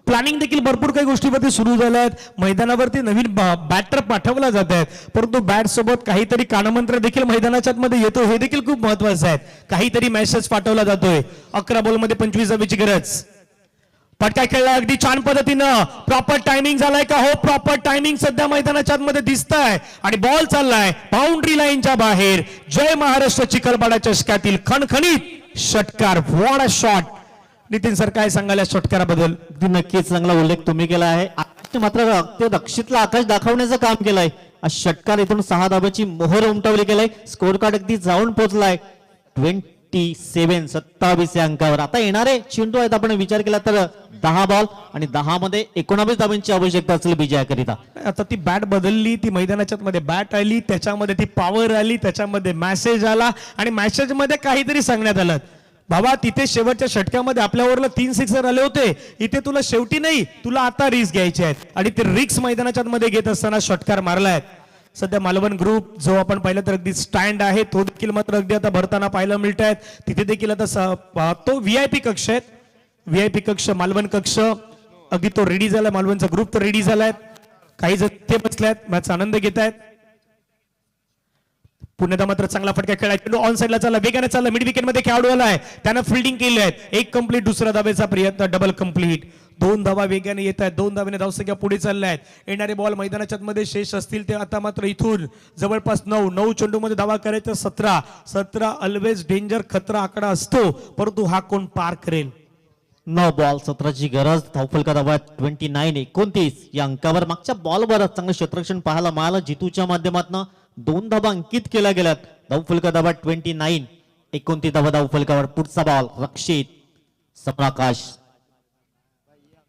प्लॅनिंग देखील भरपूर काही गोष्टीवरती सुरू झाल्या आहेत. मैदानावरती नवीन बॅटर पाठवला जात आहेत, परंतु बॅट सोबत काहीतरी कानमंत्र देखील मैदानाच्या मध्ये येतो, हे देखील खूप महत्वाचं आहे. काहीतरी मेसेज पाठवला जातोय. 11 बॉल मध्ये 25 धावेची गरज. फटका खेळला अगदी छान पद्धतीनं. प्रॉपर टायमिंग झालाय का? हो, प्रॉपर टायमिंग सध्या मैदानाच्या आतमध्ये दिसतंय आणि बॉल चाललाय बाउंड्री लाईनच्या बाहेर. जय महाराष्ट्र चिखलपाडा चषकातील खणखणीत षटकार. What a shot. Nitin sir, काय सांगाल या षटकाराबद्दल? अगदी नक्कीच चांगला उल्लेख तुम्ही केला आहे. आकाशने मात्र अगदी रक्षितला आकाश दाखवण्याचं काम केलंय. षटकार इथून 6 धाब्याची मोहर उमटवली गेलाय. स्कोर कार्ड अगदी जाऊन पोहोचलाय 27 या अंकावर. आता येणारे चेंडू आहेत, आपण विचार केला तर 10 बॉल आणि 10 मध्ये 19 धाब्यांची आवश्यकता असेल विजयाकरिता. आता ती बॅट बदलली, ती मैदानाच्या मध्ये बॅट आली, त्याच्यामध्ये ती पॉवर आली, त्याच्यामध्ये मेसेज आला आणि मेसेज मध्ये काहीतरी सांगण्यात आलं. बाबा, तिथे शेवटच्या षटकामध्ये आपल्यावरला 3 सिक्सर आले होते, इथे तुला शेवटी नाही, तुला आता रिस्क घ्यायचे आहेत आणि ते रिक्स मैदानाच्या मध्ये घेत असताना षटकार मारलाय. सध्या मालवण ग्रुप जो आपण पाहिलं तर अगदी स्टँड आहे, तो देखील मात्र अगदी आता भरताना पाहायला मिळत आहेत. तिथे देखील आता तो व्हीआयपी कक्ष आहेत, व्हीआयपी कक्ष, मालवण कक्ष अगदी तो रेडी झालाय. मालवणचा ग्रुप तर रेडी झालाय. काही जण ते बसल्यात, मॅचचा आनंद घेत आहेत. पुण्याचा मात्र चांगला फटका खेळाय. चेंडू ऑन साईडला चालला, वेगाने चालला, मिड विकेट मध्ये खेळाडू आलाय, त्यानं फिल्डिंग केली आहे. 1 कंप्लीट, दुसऱ्या धावेचा प्रयत्न, डबल कंप्लीट. 2 धावा वेगाने येत आहेत, 2 धावेने धावसंख्या पुढे चालल्या आहेत. येणारे बॉल मैदानाच्या मध्ये शेष असतील ते आता मात्र इथून जवळपास 9 चेंडू मध्ये धावा करायचा 17 ऑलवेज डेंजर, खतरा आकडा असतो, परंतु हा कोण पार करेल? 9 बॉल 17ची गरज. धावफलका धावा 29 या अंकावर. मागच्या बॉलवर चांगलं क्षेत्ररक्षण पाहायला मिळालं. जितूच्या माध्यमातून 2 धावा अंकित केल्या गेल्यात. धावफलका धावा 29 धावा धावफलकावर. पुढचा बॉल रक्षित सम्राकाश.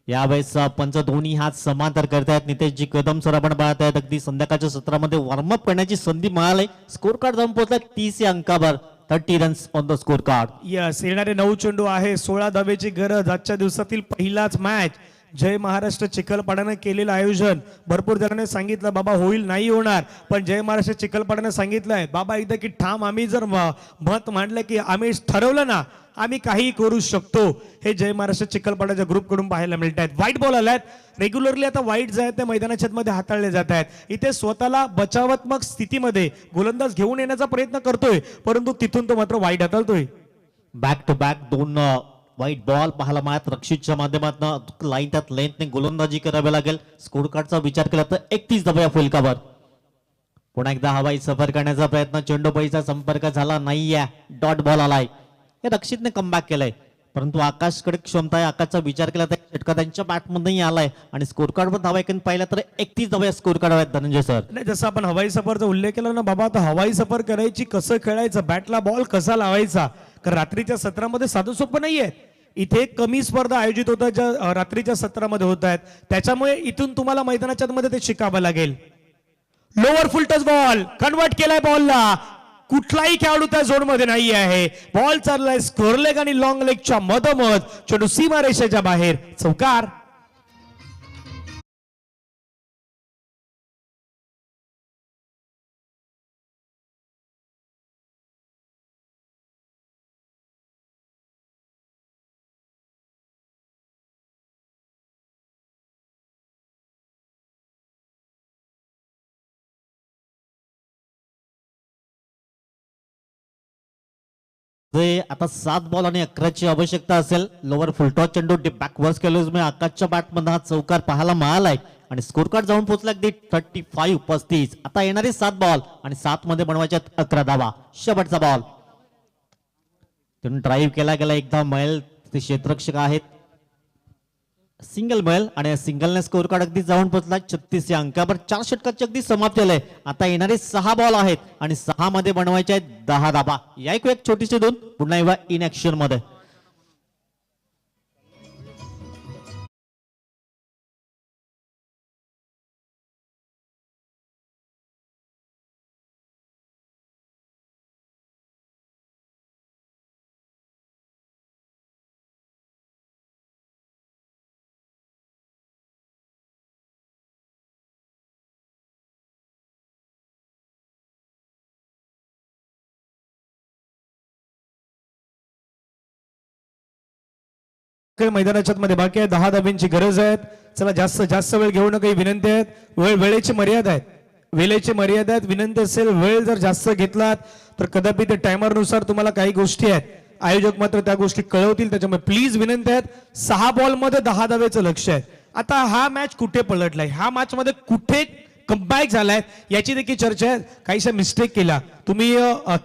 यावेळेस पंच दोन्ही हात समांतर करतायत. नितेशजी कदम सर आपण पाहत आहेत. अगदी संध्याकाळच्या सत्रामध्ये वॉर्मअप करण्याची संधी मिळाली. स्कोर कार्ड जाऊन पोहोचला 30 या अंकावर. 30 runs on the score card. Yes, येणारे 9 चेंडू आहे, 16 धावेची गरज. आजच्या दिवसातील पहिलाच मॅच. जय महाराष्ट्र चिखलपाड्यानं केलेलं आयोजन. भरपूर जणांनी सांगितलं बाबा होईल, नाही होणार, पण जय महाराष्ट्र चिखलपाड्यानं सांगितलंय बाबा एकदा की ठाम आम्ही जर मत मांडलं की आम्ही ठरवलं ना, आम्ही काही करू शकतो. हे जय महाराष्ट्र चिखलपाड्याच्या ग्रुप कडून पाहायला मिळत आहेत. वाईट बॉल आल्यात. रेग्युलरली आता वाईट जे आहेत ते मैदानाच्या मध्ये हाताळले जात आहेत. इथे स्वतःला बचावात्मक स्थितीमध्ये गोलंदाज घेऊन येण्याचा प्रयत्न करतोय, परंतु तिथून तो मात्र वाईट हाताळतोय. बॅक टू बॅक 2 वाईट बॉल पाहायला मिळत. रक्षितच्या माध्यमातून लाईन त्यात लेंथने गोलंदाजी करावी लागेल. स्कोर कार्डचा विचार केला तर 31 धावा या फलकावर. पुन्हा एकदा हवाई सफर करण्याचा प्रयत्न. चेंडूबाईचा संपर्क झाला नाहीये. डॉट बॉल आलाय. हे रक्षितने कमबॅक केलाय, परंतु आकाशकडे क्षमता आहे. आकाशचा विचार केला तर षटका त्यांच्या बॅटमध्येही आलाय आणि स्कोर कार्डवर धावा एकूण पाहिला तर 31 धावा स्कोर कार्ड आहेत. धनंजय सर, नाही, जसं आपण हवाई सफरचा उल्लेख केला ना बाबा, आता हवाई सफर करायची, कसं खेळायचं, बॅटला बॉल कसा लावायचा, कारण रात्रीच्या सत्रामध्ये साधं सोपं नाहीये. इथे कमी स्पर्धा आयोजित होतात ज्या रात्रीच्या सत्रामध्ये होत आहेत, त्याच्यामुळे इथून तुम्हाला मैदानाच्या मध्ये ते शिकावं लागेल. लोअर फुल टच बॉल कन्वर्ट केलाय बॉलला. कुठलाही खेळाडू त्या झोन मध्ये नाही आहे. बॉल चाललाय स्क्वेअर लेग आणि लॉंग लेगच्या मधोमध. चेंडू सीमारेषेच्या बाहेर. चौकार. आता 7 बॉल आणि 11ची आवश्यकता असेल. लोअर फुलटॉस चेंडू बॅकवर्स केल्यामुळे आकाशच्या बॅटमध्ये हा चौकार पाहायला मिळालाय आणि स्कोर कार्ड जाऊन पोहोचला अगदी 35. आता येणारे 7 बॉल आणि 7 मध्ये बनवायच्या 11 धावा. शेवटचा बॉल ड्राईव्ह केला गेला. एकदा मैल ते क्षेत्ररक्षक आहेत. सिंगल मैल आणि सिंगलने स्कोर कार्ड अगदी जाऊन पोहोचला 36 या अंकावर. 4 षटकाची अगदी समाप्त झालंय. आता येणारे 6 बॉल आहेत आणि 6 मध्ये बनवायचे आहेत 10 धाबा. या एक छोटीशी 2 पुन्हा एकदा इन ऍक्शन मध्ये. काही मैदानाच्या मध्ये बाकी आहे, 10 धाब्यांची गरज आहे. चला जास्त वेळ घेऊ नका, ही विनंती आहे. वेळेची मर्यादा आहे, वेळेची मर्यादा आहेत. विनंती असेल वेळ जर जास्त घेतलात तर कदापि ते टायमरनुसार तुम्हाला काही गोष्टी आहेत, आयोजक मात्र त्या गोष्टी कळवतील. त्याच्यामुळे प्लीज विनंती आहेत. 6 बॉलमध्ये 10 धावेचं लक्ष आहे. आता हा मॅच कुठे पलटलाय, ह्या मॅच मध्ये कुठे कमबॅक झालाय याची देखील चर्चा आहे. काहीशा मिस्टेक केला तुम्ही,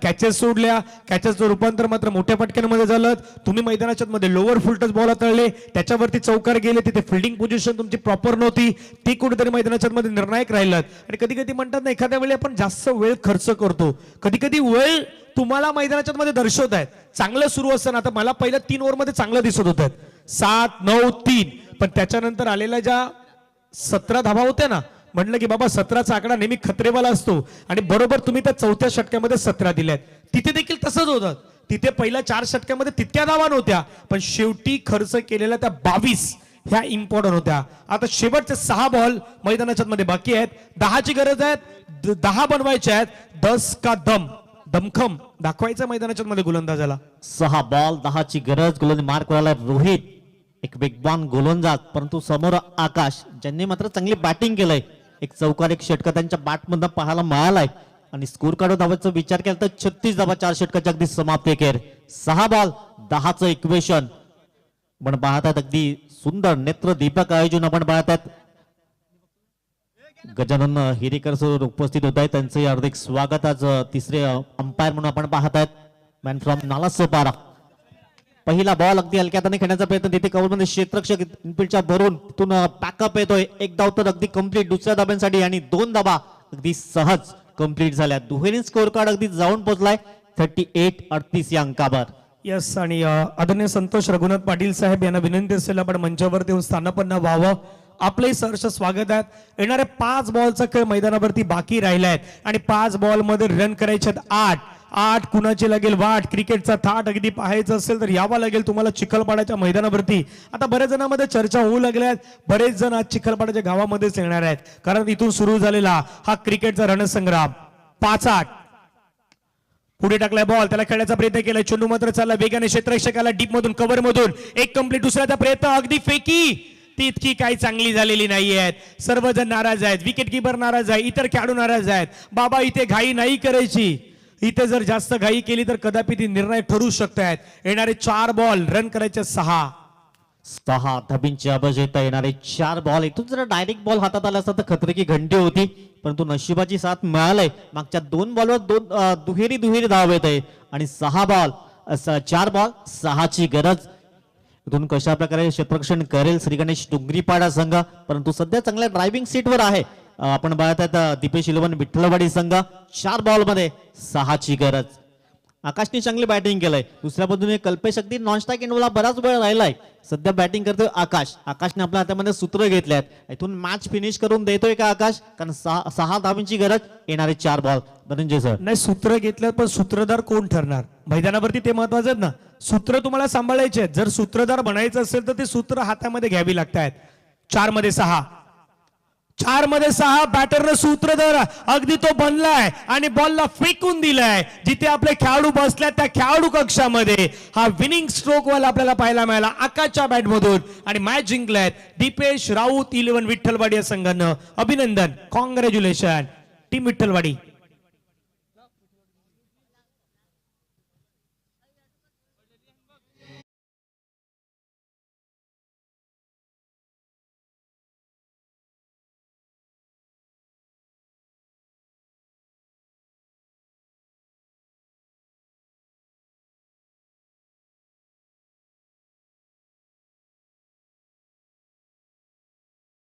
कॅचेस सोडल्या, कॅचेसचं रूपांतर मात्र मोठ्या फटक्यांमध्ये झालं. तुम्ही मैदानाच्या मध्ये लोअर फुलटच बॉल तळले, त्याच्यावरती चौकार गेले, तिथे फिल्डिंग पोझिशन तुमची प्रॉपर नव्हती, ती कुठेतरी मैदानाच्या मध्ये निर्णायक राहिलं. आणि कधी कधी म्हणतात ना, एखाद्या वेळी आपण जास्त वेळ खर्च करतो, कधी कधी वेळ तुम्हाला मैदानाच्या मध्ये दर्शवत आहेत. चांगलं सुरू असताना, आता मला पहिल्या 3 ओव्हरमध्ये चांगलं दिसत होतं, 7, 9, 3, पण त्याच्यानंतर आलेल्या ज्या 17 धावा होत्या ना, म्हटलं की बाबा 17चा आकडा नेहमी खतरेवाला असतो. आणि बरोबर तुम्ही त्या 4थ्या षटकामध्ये 17 दिल्यात, तिथे देखील तसंच होतं. तिथे पहिल्या 4 षटकामध्ये तितक्या धावा नव्हत्या, पण शेवटी खर्च केलेल्या त्या 22 ह्या इम्पॉर्टंट होत्या. आता शेवटचे 6 बॉल मैदानाच्या मध्ये बाकी आहेत, 10ची गरज आहे, 10 बनवायच्या आहेत. 10 का दमखम दाखवायचं मैदानाच्या मध्ये गोलंदाजाला. 6 बॉल 10ची गरज. गोलंदाज मार्क करायला रोहित, एक वेगवान गोलंदाज, परंतु समोर आकाश, ज्यांनी मात्र चांगली बॅटिंग केलंय. एक चौकार, एक षटका त्यांच्या बॅटमधनं पाहायला मिळालाय. आणि स्कोर कार्ड धावाचा विचार केला तर 36 धावा 4 षटकाच्या अगदी समाप्ती केर. 6 बॉल 10चं इक्वेशन आपण पाहतात. अगदी सुंदर नेत्र दीपक आयोजन आपण पाहतात. गजानन हिरेकर सर उपस्थित होत आहेत, त्यांचे हार्दिक स्वागत. आज तिसरे अंपायर म्हणून आपण पाहतात. Man from Nalasopara. पहिला बॉल अगदी हलक्या हाताने खेळण्याचा प्रयत्न, तिथे कव्हरमध्ये क्षेत्ररक्षक इनफिल्डच्या भरून तिथून पॅकअप येतोय. एक धाव तर अगदी कंप्लीट दुसऱ्या धाब्यांसाठी, आणि 2 धाबा अगदी सहज कंप्लीट झाल्या. दुहेरी स्कोर कार्ड अगदी जाऊन पोहोचलाय 38-38 या अंकावर. यस, आणि आदरणीय संतोष रघुनाथ पाटील साहेब यांना विनंती असेल आपण मंचावरती येऊन स्थानापन्न व्हावं. आपले सहर्ष स्वागत आहे. येणारे 5 बॉलचा खेळ मैदानावरती बाकी राहिला आहे, आणि 5 बॉल मध्ये रन करायचे आहेत. 8 कुणाची लागेल वाट. क्रिकेटचा थाट अगदी पाहायचं असेल तर यावं लागेल तुम्हाला चिखलपाड्याच्या मैदानावरती. आता बऱ्याच जणांमध्ये चर्चा होऊ लागल्या, बरेच जण आज चिखलपाड्याच्या गावामध्येच येणार आहेत, कारण इथून सुरू झालेला हा क्रिकेटचा रणसंग्राम. 5-8 पुढे टाकलाय बॉल, त्याला खेळण्याचा प्रयत्न केलाय. चेंडू मात्र चालला वेगाने क्षेत्ररक्षकाला डीप मधून, कव्हर मधून एक कंप्लीट. दुसऱ्याचा प्रयत्न अगदी फेकी, ती इतकी काही चांगली झालेली नाही आहेत. सर्वजण नाराज आहेत, विकेट किपर नाराज आहे, इतर खेळाडू नाराज आहेत. बाबा इथे घाई नाही करायची, इथे जर जास्त घाई केली तर कदापि ती निर्णय ठरू शकतात. येणारे 4 बॉल रन करायचे 6 धाबींची आवश्यकता. येणारे 4 बॉल. इथून जर डायरेक्ट बॉल हातात आला असता तर खतरे की घंटी होती, परंतु नशिबाची साथ मिळालंय. मागच्या 2 बॉलवर 2 दुहेरी धाव येत आहे, आणि 4 बॉल 6ची गरज. इथून कशा प्रकारे क्षेत्ररक्षण करेल श्री गणेश डोंगरीपाडा संघ, परंतु सध्या चांगल्या ड्रायव्हिंग सीटवर आहे. आपण पाहतात दीपेश इलेवन विठ्ठलवाडी संघ. 4 बॉल मध्ये 6ची गरज. आकाशने चांगली बॅटिंग केलंय. दुसऱ्या बाजूने कल्पेश अगदी नॉन स्ट्राईक एंडला बराच वेळ राहिलाय. सध्या बॅटिंग करतोय आकाश. आकाशने आपल्या हातामध्ये सूत्र घेतल्यात. इथून मॅच फिनिश करून देतोय का आकाश, कारण 6 धावांची गरज. येणारे 4 बॉल. धनंजय सर, नाही सूत्र घेतल्यात, पण सूत्रधार कोण ठरणार मैदानावरती ते महत्वाचं आहे ना. सूत्र तुम्हाला सांभाळायचे आहेत. जर सूत्रधार बनायचं असेल तर ते सूत्र हातामध्ये घ्यावी लागतात. 4 मध्ये 6 बॅटरनं सूत्रधार अगदी तो बनलाय, आणि बॉलला फेकून दिलाय. जिथे आपले खेळाडू बसल्यात त्या खेळाडू कक्षामध्ये हा विनिंग स्ट्रोक वाला आपल्याला पाहायला मिळाला आकाशच्या बॅट मधून, आणि मॅच जिंकल्यात दीपेश राऊत 11 विठ्ठलवाडी या संघानं. अभिनंदन, कॉंग्रॅच्युलेशन टीम विठ्ठलवाडी.